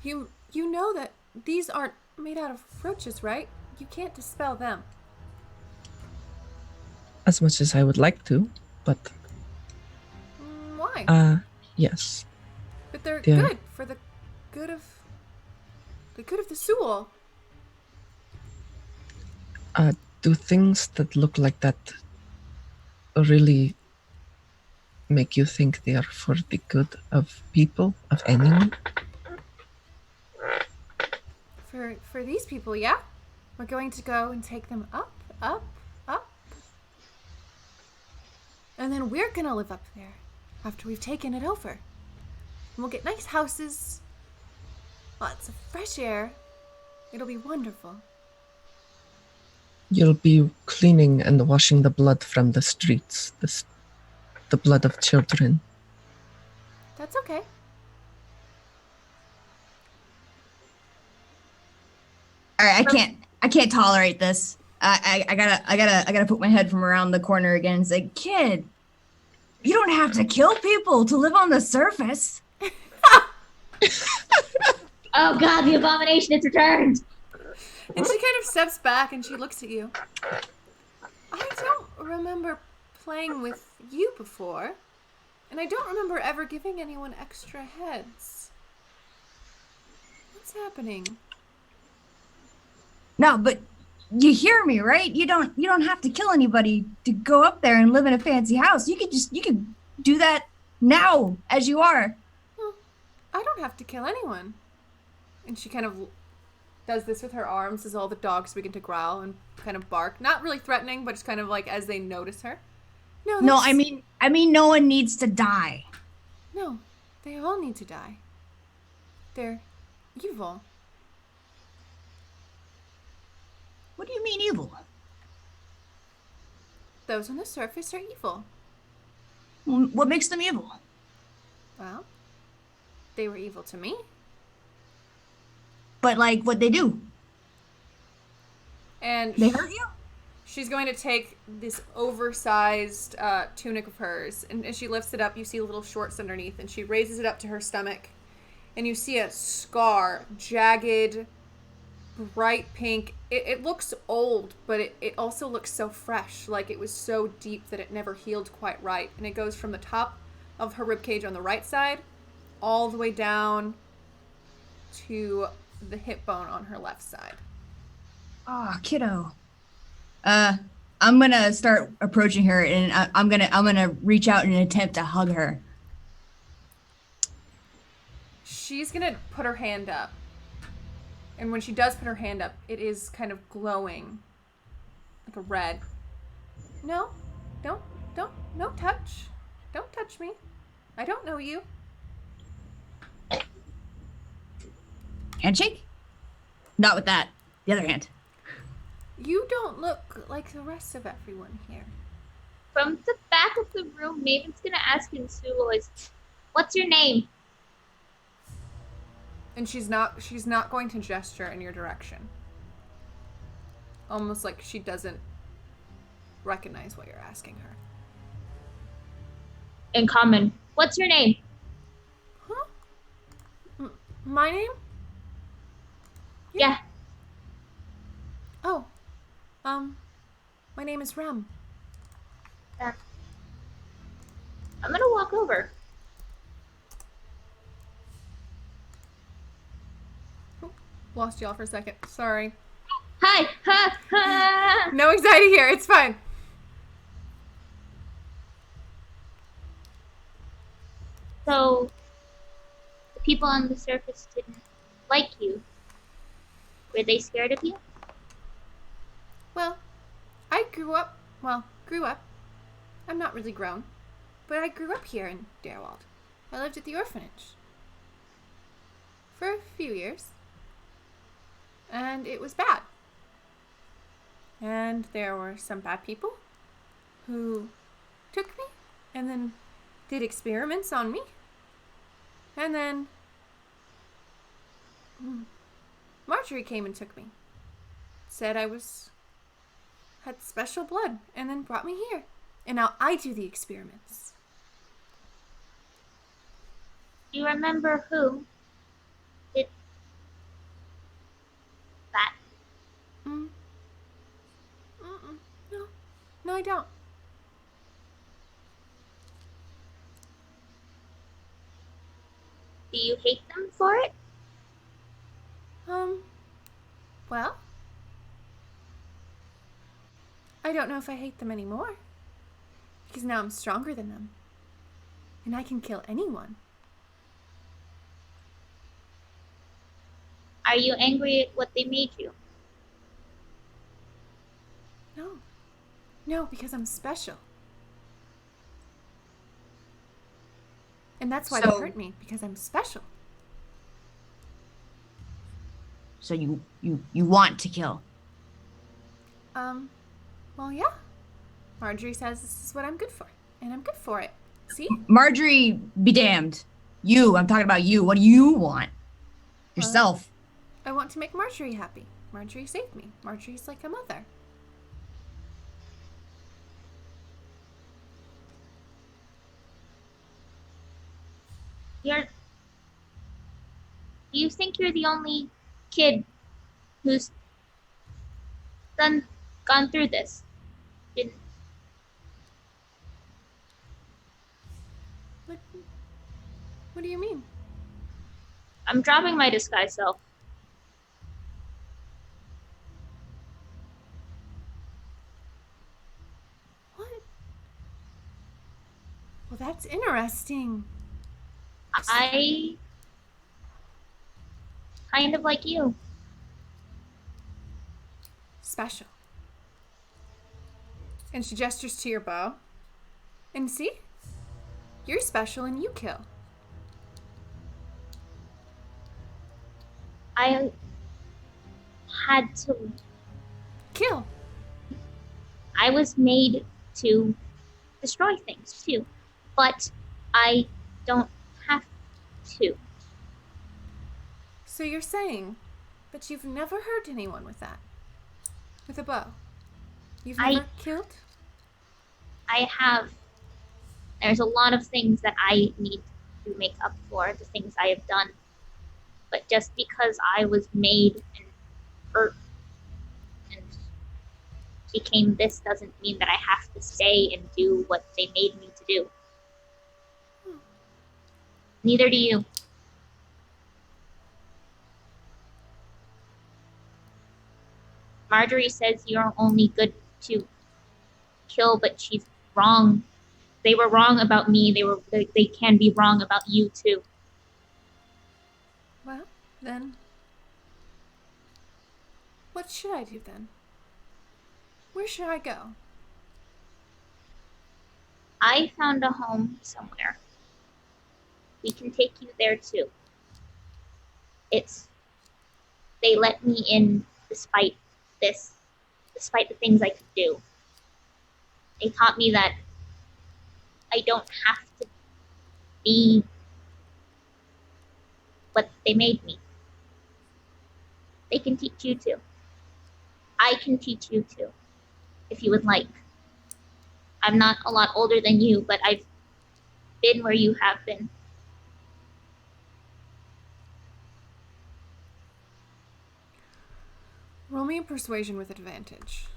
You know that these aren't made out of roaches, right? You can't dispel them. As much as I would like to, but Why? yes. But they're yeah. good for the good of the Sewell. Do things that look like that really make you think they are for the good of people, of anyone? For these people, yeah? We're going to go and take them up. And then we're gonna live up there after we've taken it over. And we'll get nice houses, lots of fresh air. It'll be wonderful. You'll be cleaning and washing the blood from the streets, the blood of children. That's okay. All right, I can't tolerate this. I gotta put my head from around the corner again and say, kid, you don't have to kill people to live on the surface. Oh God, the abomination is returned. And she kind of steps back and she looks at you. I don't remember playing with you before. And I don't remember ever giving anyone extra heads. What's happening? No, but you hear me, right? You don't have to kill anybody to go up there and live in a fancy house. You could do that now as you are. Well, I don't have to kill anyone. And she kind of does this with her arms as all the dogs begin to growl and kind of bark. Not really threatening, but just kind of like as they notice her. No, No, that's- I mean no one needs to die. No, they all need to die. They're evil. What do you mean evil? Those on the surface are evil. What makes them evil? Well, they were evil to me. But like what they do? And They hurt you? she's going to take this oversized tunic of hers, and as she lifts it up, you see little shorts underneath, and she raises it up to her stomach, and you see a scar, jagged, bright pink. It looks old, but it also looks so fresh, like it was so deep that it never healed quite right, and it goes from the top of her ribcage on the right side all the way down to the hip bone on her left side. Oh, kiddo. I'm gonna start approaching her, and I'm gonna reach out in an attempt to hug her. She's gonna put her hand up. And when she does put her hand up, it is kind of glowing. Like a red. No, don't, no touch. Don't touch me. I don't know you. Handshake? Not with that. The other hand. You don't look like the rest of everyone here. from the back of the room, Maven's gonna ask in Suloi's, "What's your name?" And she's not going to gesture in your direction. Almost like she doesn't recognize what you're asking her. In common, "What's your name?" Huh? My name? Yeah. Oh. My name is Rem. I'm gonna walk over. Lost y'all for a second. Sorry. Hi. Ha ha. No anxiety here. It's fine. So, the people on the surface didn't like you. Were they scared of you? Well, I grew up. I'm not really grown. But I grew up here in Darewald. I lived at the orphanage. For a few years. And it was bad. And there were some bad people who took me and then did experiments on me. And then Marjorie came and took me. Said I had special blood and then brought me here. And now I do the experiments. Do you remember who did that? No, I don't. Do you hate them for it? Well, I don't know if I hate them anymore. Because now I'm stronger than them. And I can kill anyone. Are you angry at what they made you? No. No, because I'm special. And that's why they hurt me, because I'm special. So you want to kill? Well, yeah. Marjorie says this is what I'm good for, and I'm good for it. See? Marjorie, be damned. I'm talking about you. What do you want? Yourself. I want to make Marjorie happy. Marjorie saved me. Marjorie's like a mother. Do you think you're the only kid who's gone through this? What do you mean? I'm dropping my disguise self. What? Well, that's interesting. I kind of like you. Special. And she gestures to your bow. And see? You're special and you kill. I had to. Kill. I was made to destroy things too, but I don't have to. So you're saying, but you've never hurt anyone with that? With a bow? You've never killed? I have. There's a lot of things that I need to make up for, the things I have done. But just because I was made and hurt and became this doesn't mean that I have to stay and do what they made me to do. Neither do you. Marjorie says you're only good to kill, but she's wrong. They were wrong about me. They can be wrong about you too. Well, then, what should I do then? Where should I go? I found a home somewhere. We can take you there too. They let me in despite the things I could do. They taught me that I don't have to be what they made me. They can teach you too. I can teach you too, if you would like. I'm not a lot older than you, but I've been where you have been. Roll me a persuasion with advantage.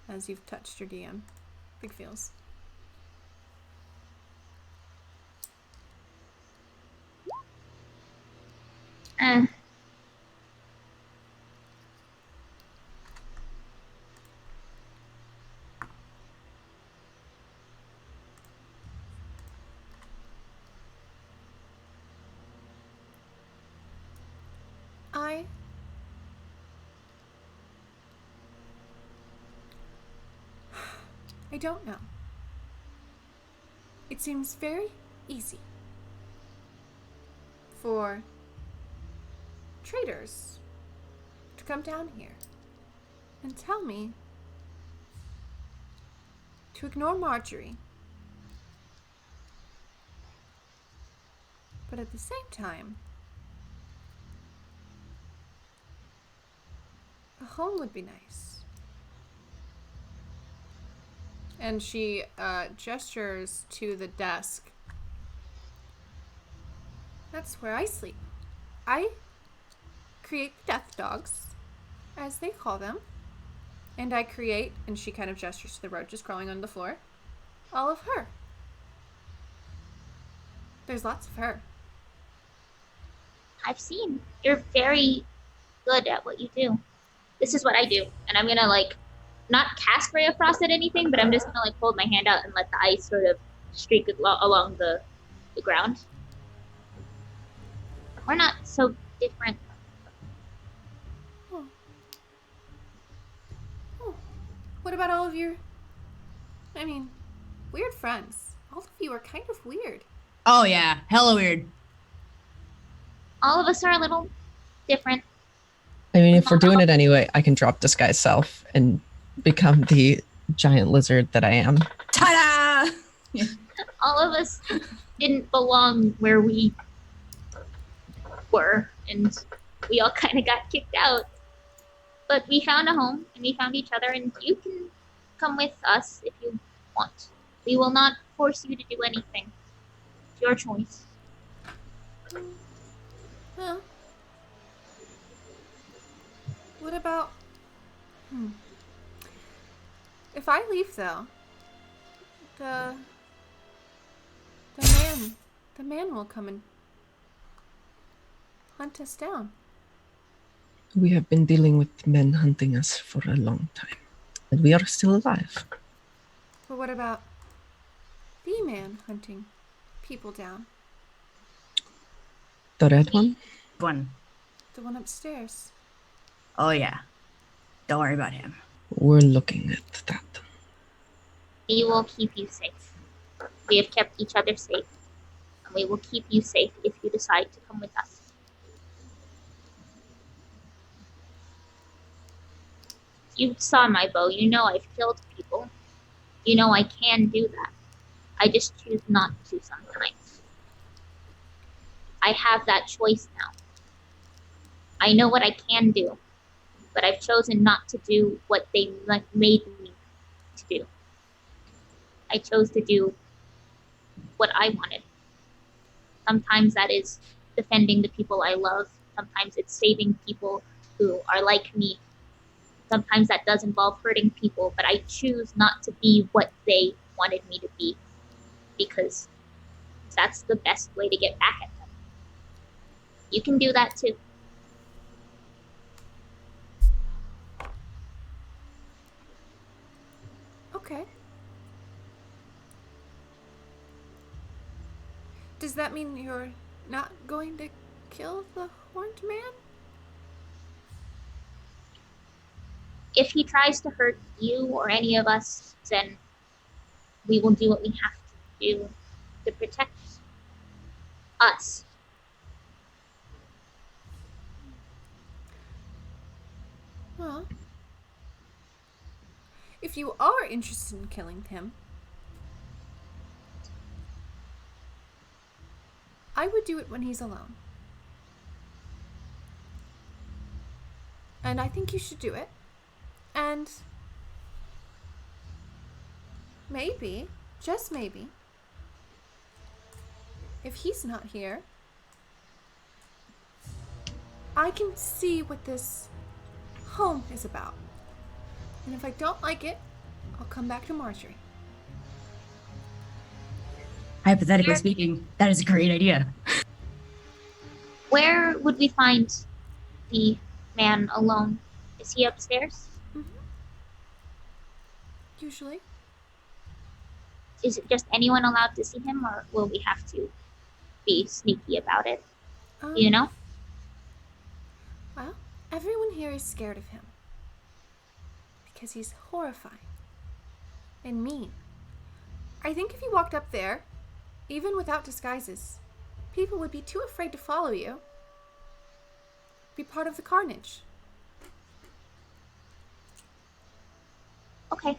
As you've touched your DM. Big feels. Eh. I don't know. It seems very easy for traders to come down here and tell me to ignore Marjorie. But at the same time, a home would be nice. And she gestures to the desk. That's where I sleep. I create death dogs, as they call them. And I create, and she kind of gestures to the roaches crawling on the floor, all of her. There's lots of her. I've seen. You're very good at what you do. This is what I do. And I'm gonna not cast Ray of Frost at anything, but I'm just gonna hold my hand out and let the ice sort of streak along the ground. We're not so different. Oh. What about all of your, weird friends? All of you are kind of weird. Oh yeah, hella weird. All of us are a little different. I mean, if we're doing it anyway, I can drop disguise self and become the giant lizard that I am. Ta-da! All of us didn't belong where we were, and we all kind of got kicked out. But we found a home, and we found each other, and you can come with us if you want. We will not force you to do anything. It's your choice. Huh. What about... If I leave, though, the man will come and hunt us down. We have been dealing with men hunting us for a long time, and we are still alive. But what about the man hunting people down? The red one? One. The one upstairs. Oh yeah. Don't worry about him. We're looking at that. We will keep you safe. We have kept each other safe, and we will keep you safe if you decide to come with us. You saw my bow. You know I've killed people. You know I can do that. I just choose not to sometimes. I have that choice now. I know what I can do, but I've chosen not to do what they made me to do. I chose to do what I wanted. Sometimes that is defending the people I love. Sometimes it's saving people who are like me. Sometimes that does involve hurting people, but I choose not to be what they wanted me to be because that's the best way to get back at them. You can do that too. Okay. Does that mean you're not going to kill the horned man? If he tries to hurt you or any of us, then we will do what we have to do to protect us. Well, if you are interested in killing him, I would do it when he's alone. And I think you should do it. And maybe, just maybe, if he's not here, I can see what this home is about. And if I don't like it, I'll come back to Marjorie. Hypothetically speaking, that is a great idea. Where would we find the man alone? Is he upstairs? Usually. Is it just anyone allowed to see him, or will we have to be sneaky about it? You know? Well, everyone here is scared of him. Because he's horrifying. And mean. I think if you walked up there, even without disguises, people would be too afraid to follow you. Be part of the carnage. Okay.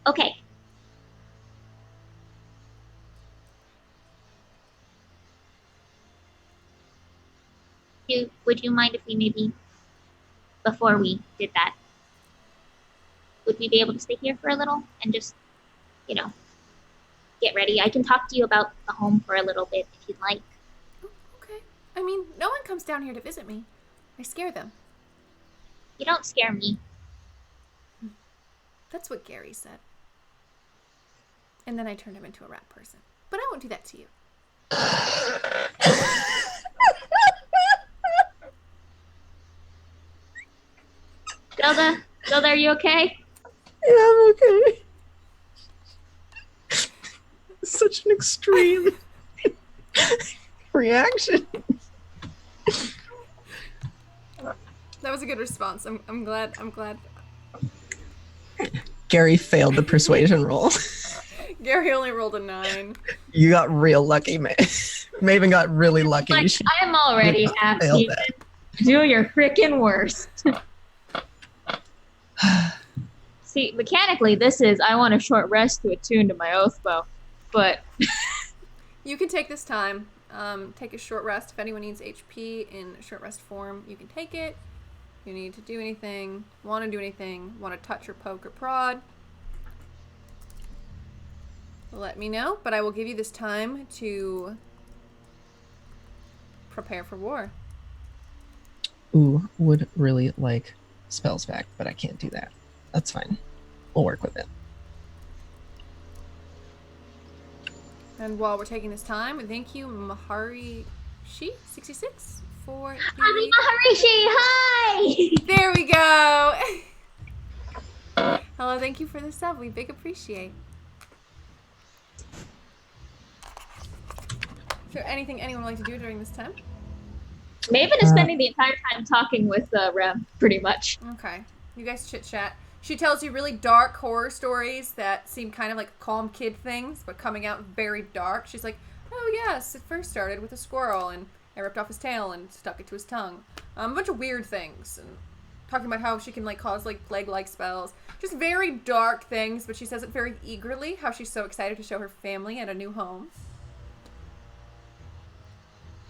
Okay. Would you mind if we maybe, before we did that, would we be able to stay here for a little and just, you know, get ready? I can talk to you about the home for a little bit if you'd like. Oh, okay. I mean, no one comes down here to visit me. I scare them. You don't scare me. That's what Gary said. And then I turned him into a rat person. But I won't do that to you. Zelda, are you okay? Yeah, I'm okay. Such an extreme reaction. That was a good response. I'm glad. Gary failed the persuasion roll. Gary only rolled a 9. You got real lucky, Maven got really lucky. Like, I'm already happy. failed that. Do your freaking worst. See, mechanically, this is I want a short rest to attune to my oath bow, but You can take this time. Take a short rest. If anyone needs HP in short rest form, you can take it. You need to do anything, want to do anything, want to touch or poke or prod, let me know. But I will give you this time to prepare for war. Ooh, would really like spells back, but I can't do that. That's fine. We'll work with it. And while we're taking this time, thank you, Maharishi66, for the... Ami Maharishi, hi! There we go! Hello, thank you for the sub. We big appreciate. Is there anything anyone would like to do during this time? Maven is spending the entire time talking with Rem, pretty much. Okay. You guys chit-chat. She tells you really dark horror stories that seem kind of like calm kid things, but coming out very dark. She's like, oh yes, it first started with a squirrel, and I ripped off his tail and stuck it to his tongue. A bunch of weird things. And talking about how she can like cause like plague-like spells. Just very dark things, but she says it very eagerly, how she's so excited to show her family at a new home.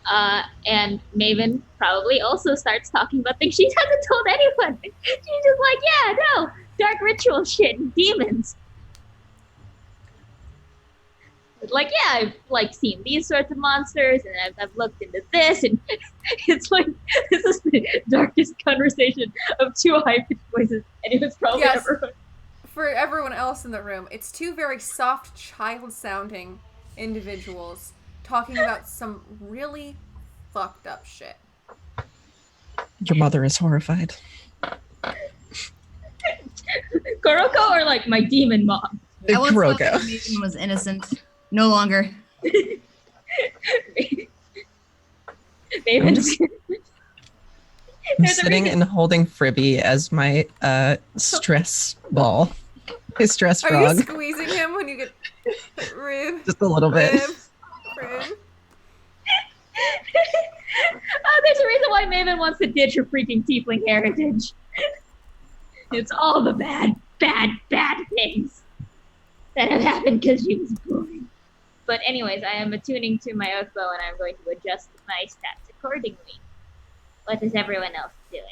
And Maven probably also starts talking about things she hasn't told anyone. She's just like, yeah, no, dark ritual shit and demons. Like, yeah, I've like seen these sorts of monsters, and I've looked into this, and it's like this is the darkest conversation of two high-pitched voices anyone's probably ever heard. For everyone else in the room, it's two very soft, child-sounding individuals talking about some really fucked up shit. Your mother is horrified. Kuroko or like my demon mom? I once thought Kuroko. that Maven was innocent. No longer. Maven. I'm sitting and holding Fribby as my stress ball. His stress Are frog. you squeezing him when you get rib? Just a little bit. Rib. Oh, there's a reason why Maven wants to ditch her freaking tiefling heritage. It's all the bad. bad things that have happened because she was born. But anyways, I am attuning to my oath bow and I'm going to adjust my stats accordingly. What is everyone else doing?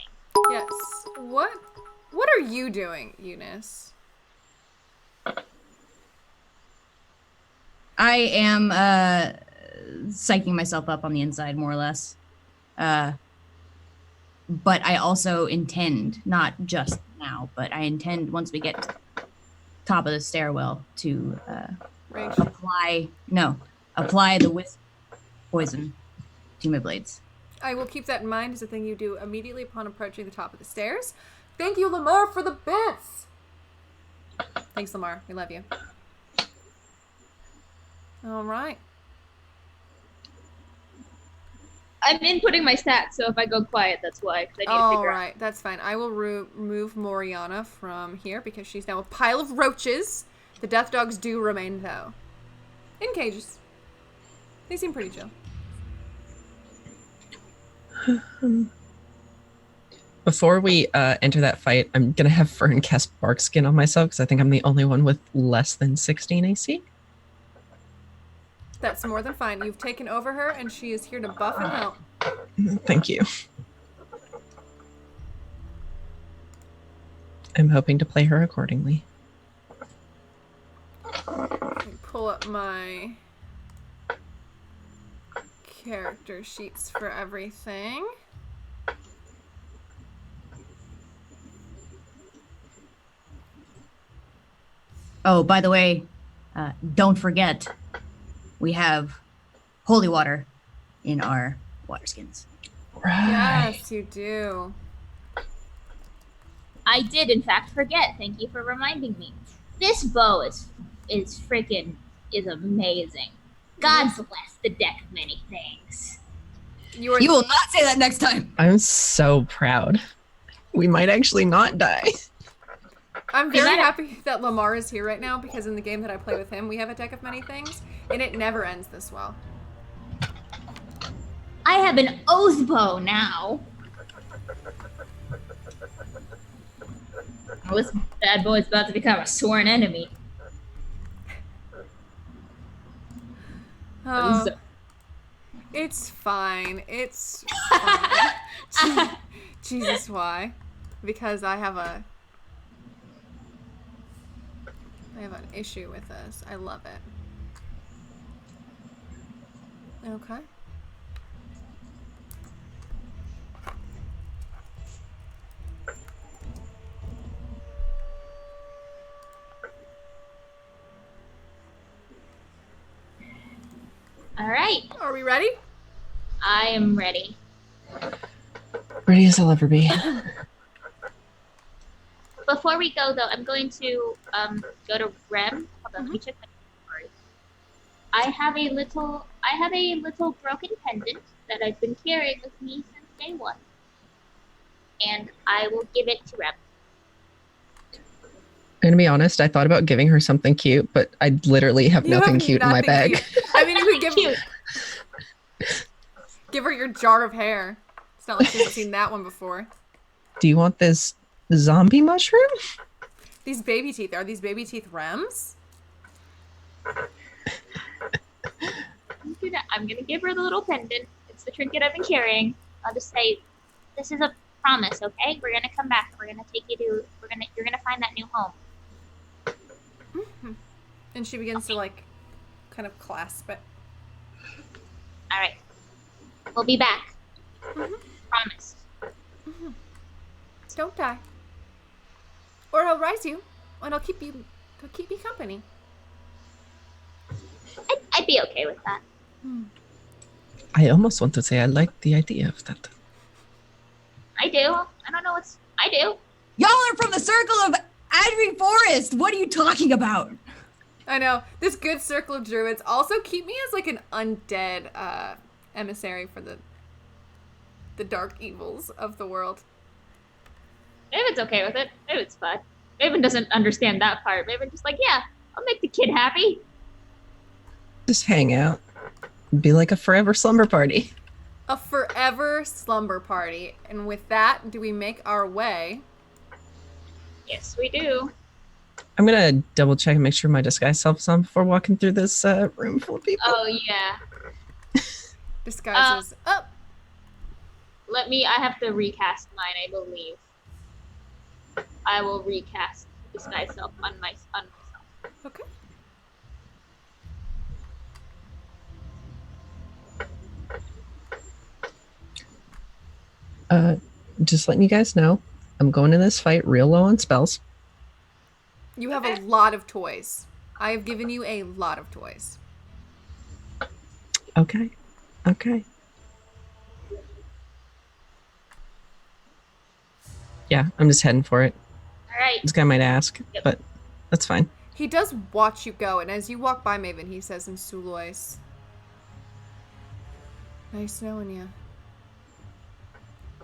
Yes. What are you doing, Eunice? I am psyching myself up on the inside, more or less. But I also intend, not just now, but I intend once we get to the top of the stairwell to Rage. apply the wisp poison to my blades. I will keep that in mind as a thing you do immediately upon approaching the top of the stairs. Thank you, Lamar, for the bits! Thanks, Lamar. We love you. All right. I'm inputting my stats, so if I go quiet, that's why. 'Cause I need to All figure out. right. That's fine. I will remove Moriana from here because she's now a pile of roaches. The death dogs do remain, though. In cages. They seem pretty chill. Before we enter that fight, I'm gonna have Fern cast Bark Skin on myself because I think I'm the only one with less than 16 AC. That's more than fine. You've taken over her, and she is here to buff and help. Thank you. I'm hoping to play her accordingly. Let me pull up my character sheets for everything. Oh, by the way, don't forget, we have holy water in our water skins. Right. Yes, you do. I did, in fact, forget. Thank you for reminding me. This bow is amazing. God bless the deck of many things. You are. You will not say that next time. I'm so proud. We might actually not die. I'm very might- happy that Lamar is here right now because in the game that I play with him, we have a deck of many things, and it never ends this well. I have an oath bow now. Oh, this bad boy is about to become a sworn enemy. Oh, it's fine. It's fine. Jesus, why? Because I have an issue with this. I love it. Okay. All right, Are we ready? I am ready. Ready as I'll ever be. Before we go, though, I'm going to go to Rem. Hold on, let me check my inventory. I have a little broken pendant that I've been carrying with me since day one, and I will give it to Rem. I'm gonna be honest, I thought about giving her something cute, but I literally have You nothing have cute in my nothing bag. cute. I mean, you could Cute. give her your jar of hair. It's not like she's seen that one before. Do you want this zombie mushroom? These baby teeth, are these baby teeth Rems? I'm gonna give her the little pendant. It's the trinket I've been carrying. I'll just say, this is a promise, okay? We're gonna come back. We're gonna take you to. You're gonna find that new home. And she begins to like kind of clasp it. All right. We'll be back. Promise. Don't die. Or I'll rise you and I'll keep you company. I'd be okay with that. I almost want to say I like the idea of that. I do. I don't know what's. I do. Y'all are from the circle of Adri Forest. What are you talking about? I know. This good circle of druids also keep me as like an undead emissary for the dark evils of the world. Maven's okay with it. Maven's fine. Maven doesn't understand that part. Maven's just like, yeah, I'll make the kid happy. Just hang out. Be like a forever slumber party. A forever slumber party. And with that, do we make our way? Yes, we do. I'm gonna double check and make sure my disguise self is on before walking through this room full of people. Oh yeah. Disguises up. I have to recast mine, I believe. I will recast disguise self on myself. Okay. Just letting you guys know, I'm going in this fight real low on spells. You have a lot of toys. I have given you a lot of toys. Okay. Yeah, I'm just heading for it. Alright. This guy might ask, Yep. but that's fine. He does watch you go, and as you walk by Maven, he says in Sulois, "Nice knowing you."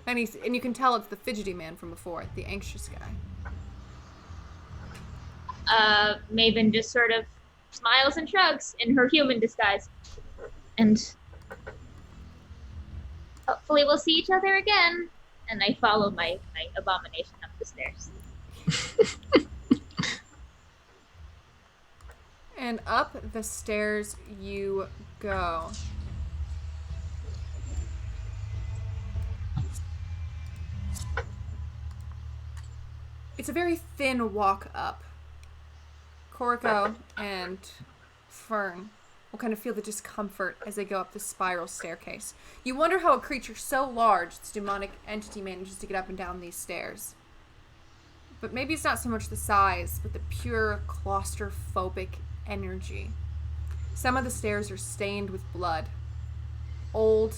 And you can tell it's the fidgety man from before, the anxious guy. Maven just sort of smiles and shrugs in her human disguise. And hopefully we'll see each other again. And I follow my abomination up the stairs. And up the stairs you go. It's a very thin walk up. Koriko and Fern will kind of feel the discomfort as they go up the spiral staircase. You wonder how a creature so large, this demonic entity, manages to get up and down these stairs. But maybe it's not so much the size, but the pure claustrophobic energy. Some of the stairs are stained with blood, old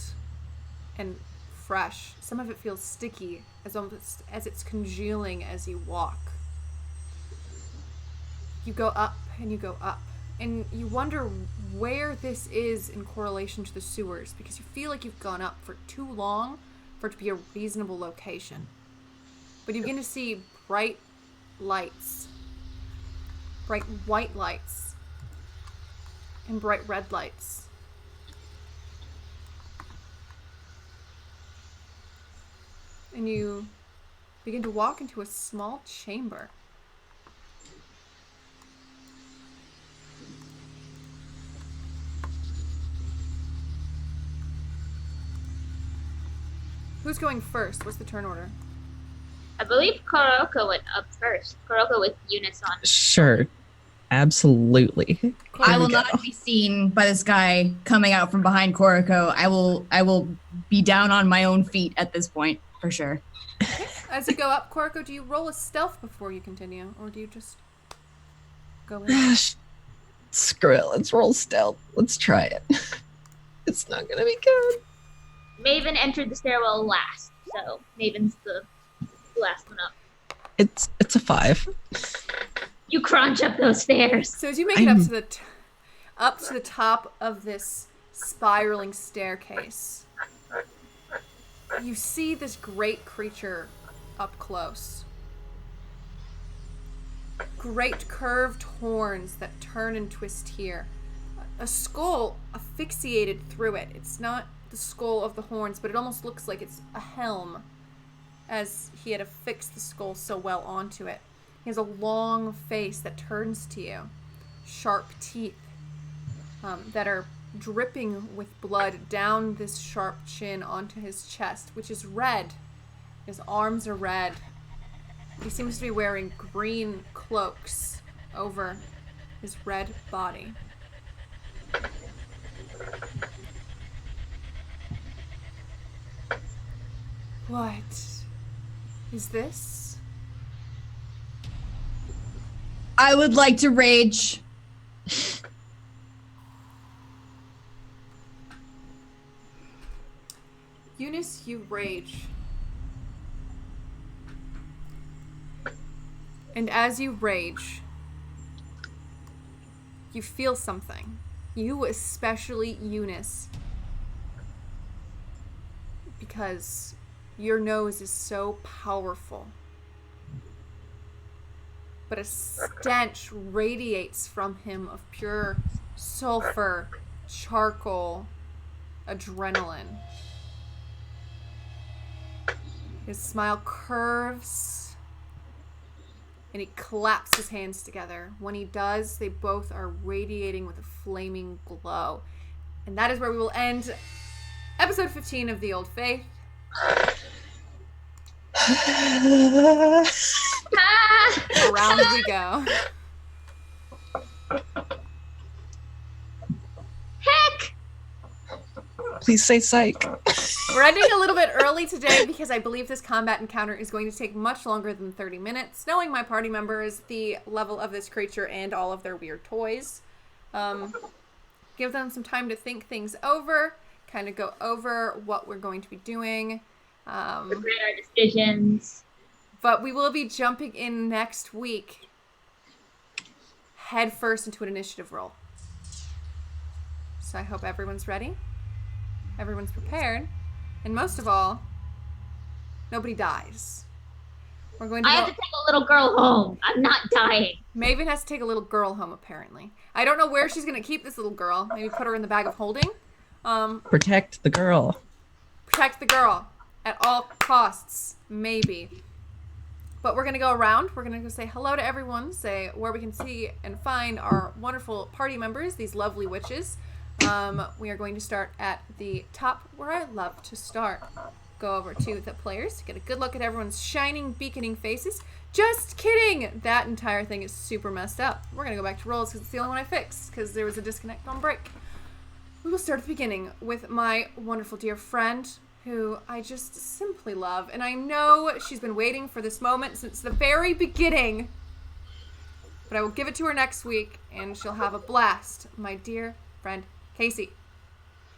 and fresh. Some of it feels sticky, as it's congealing as you walk. You go up and you go up, and you wonder where this is in correlation to the sewers, because you feel like you've gone up for too long for it to be a reasonable location. But you begin to see bright lights, bright white lights, and bright red lights. And you begin to walk into a small chamber. Who's going first? What's the turn order? I believe Koroko went up first. Koroko with Eunice on. Sure. Absolutely. I will we go. not be seen by this guy coming out from behind Koriko. I will be down on my own feet at this point, for sure. As you go up, Koriko, do you roll a stealth before you continue? Or do you just go in? Screw it. Let's roll stealth. Let's try it. It's not gonna be good. Maven entered the stairwell last, so Maven's the last one up. It's a 5. You crunch up those stairs. So as you make it up to the top of this spiraling staircase, you see this great creature up close. Great curved horns that turn and twist here. A skull asphyxiated through it. It's not the skull of the horns, but it almost looks like it's a helm, as he had affixed the skull so well onto it. He has a long face that turns to you, sharp teeth that are dripping with blood down this sharp chin onto his chest, which is red. His arms are red. He seems to be wearing green cloaks over his red body. What is this? I would like to rage. Eunice, you rage. And as you rage, you feel something. You, especially Eunice, because your nose is so powerful. But a stench radiates from him of pure sulfur, charcoal, adrenaline. His smile curves and he claps his hands together. When he does, they both are radiating with a flaming glow. And that is where we will end episode 15 of The Old Faith. Around we go. Heck! Please say psych. We're ending a little bit early today because I believe this combat encounter is going to take much longer than 30 minutes. Knowing my party members, the level of this creature, and all of their weird toys. Give them some time to think things over, kind of go over what we're going to be doing. Regret our decisions. But we will be jumping in next week head first into an initiative roll. So I hope everyone's ready. Everyone's prepared. And most of all, nobody dies. We're going to I have to take a little girl home. I'm not dying. Maven has to take a little girl home, apparently. I don't know where she's going to keep this little girl. Maybe put her in the bag of holding. Protect the girl. Protect the girl at all costs. Maybe. But we're going to go around. We're going to go say hello to everyone. Say where we can see and find our wonderful party members, these lovely witches. We are going to start at the top where I love to start. Go over to the players to get a good look at everyone's shining, beaconing faces. Just kidding! That entire thing is super messed up. We're going to go back to rolls because it's the only one I fixed because there was a disconnect on break. We will start at the beginning with my wonderful dear friend who I just simply love. And I know she's been waiting for this moment since the very beginning. But I will give it to her next week and she'll have a blast. My dear friend, Casey.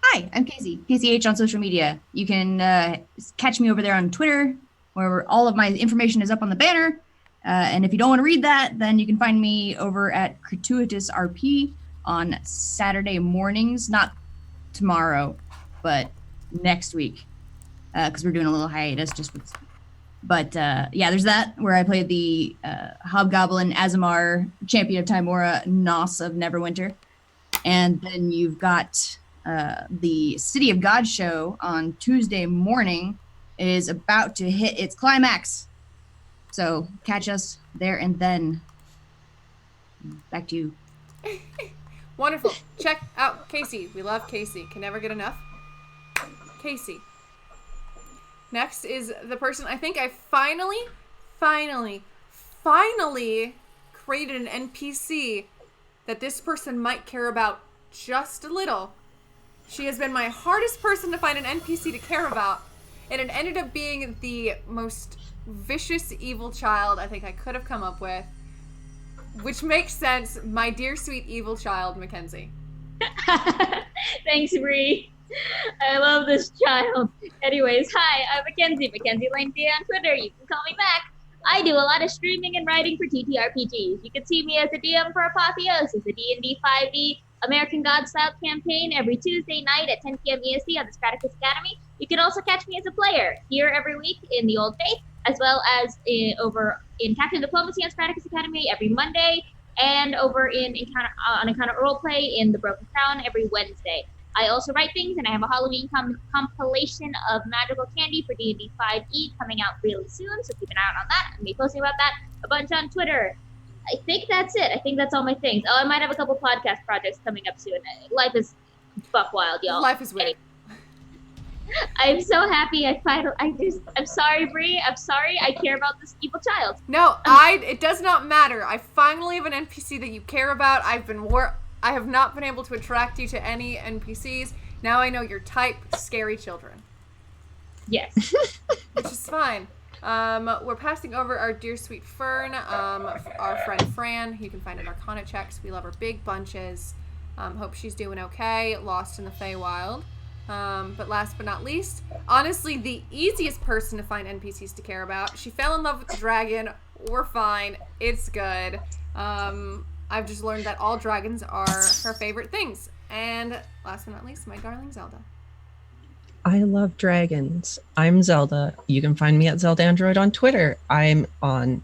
Hi, I'm Casey. Casey H on social media. You can catch me over there on Twitter, where all of my information is up on the banner. And if you don't want to read that, then you can find me over at Gratuitous RP on Saturday mornings. Not tomorrow, but next week, because we're doing a little hiatus. But yeah, there's that where I play the Hobgoblin Azamar, Champion of Tymora, Nos of Neverwinter. And then you've got the City of God show on Tuesday morning is about to hit its climax. So catch us there and then. Back to you. Wonderful. Check out Casey. We love Casey. Can never get enough. Casey. Next is the person I think I finally created an NPC that this person might care about just a little. She has been my hardest person to find an NPC to care about, and it ended up being the most vicious evil child I think I could have come up with, which makes sense. My dear sweet evil child, Mackenzie. Thanks, Bree. I love this child. Anyways, hi, I'm Mackenzie Lane D on Twitter. You can call me Mac. I do a lot of streaming and writing for TTRPGs. You can see me as a DM for Apotheosis, a D&D 5e American God style campaign every Tuesday night at 10 p.m. EST on the Spartacus Academy. You can also catch me as a player here every week in the Old Faith, as well as over in Captain Diplomacy on Spartacus Academy every Monday, and over in Encounter Roleplay in the Broken Crown every Wednesday. I also write things, and I have a Halloween compilation of magical candy for D&D 5e coming out really soon, so keep an eye out on that. I'm going to be posting about that a bunch on Twitter. I think that's it. I think that's all my things. Oh, I might have a couple podcast projects coming up soon. Life is buck wild, y'all. Life is weird. I'm so happy. I'm sorry, Bree. I'm sorry. I care about this evil child. No, it does not matter. I finally have an NPC that you care about. I have not been able to attract you to any NPCs. Now I know your type, scary children. Yes. Which is fine. We're passing over our dear sweet Fern, our friend Fran. You can find in Arcana checks. We love her big bunches. Hope she's doing okay. Lost in the Feywild. But last but not least, honestly, the easiest person to find NPCs to care about. She fell in love with the dragon. We're fine. It's good. I've just learned that all dragons are her favorite things. And last but not least, my darling Zelda. I love dragons. I'm Zelda. You can find me at Zelda Android on Twitter. I'm on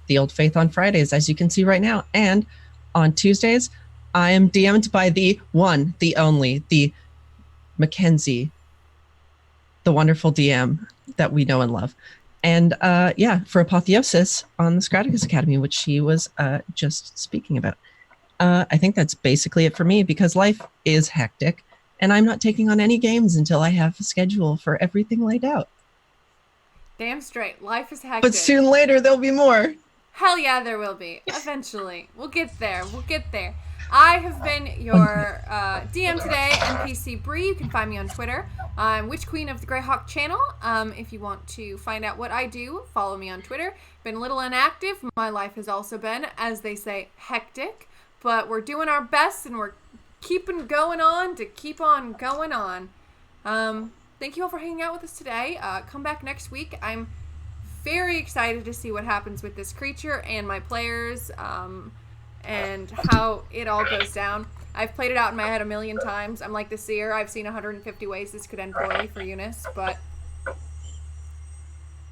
The Old Faith on Fridays, as you can see right now. And on Tuesdays, I am DM'd by the one, the only, the Mackenzie, the wonderful DM that we know and love. And yeah, for Apotheosis on the Scraticus Academy, which she was just speaking about. I think that's basically it for me because life is hectic and I'm not taking on any games until I have a schedule for everything laid out. Damn straight. Life is hectic. But soon later, there'll be more. Hell yeah, there will be. Eventually. We'll get there. We'll get there. I have been your DM today, NPC Bree. You can find me on Twitter. I'm Witch Queen of the Greyhawk channel. If you want to find out what I do, follow me on Twitter. Been a little inactive. My life has also been, as they say, hectic. But we're doing our best and we're keeping going on to keep on going on. Thank you all for hanging out with us today. Come back next week. I'm very excited to see what happens with this creature and my players. And how it all goes down. I've played it out in my head a million times. I'm like the seer. I've seen 150 ways this could end poorly for Eunice, but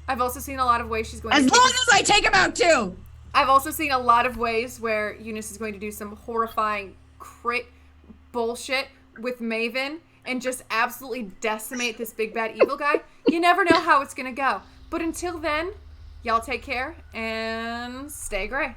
I've also seen a lot of ways she's going As to... long as I take him out too! I've also seen a lot of ways where Eunice is going to do some horrifying bullshit with Maven and just absolutely decimate this big bad evil guy. You never know how it's going to go. But until then, y'all take care and stay gray.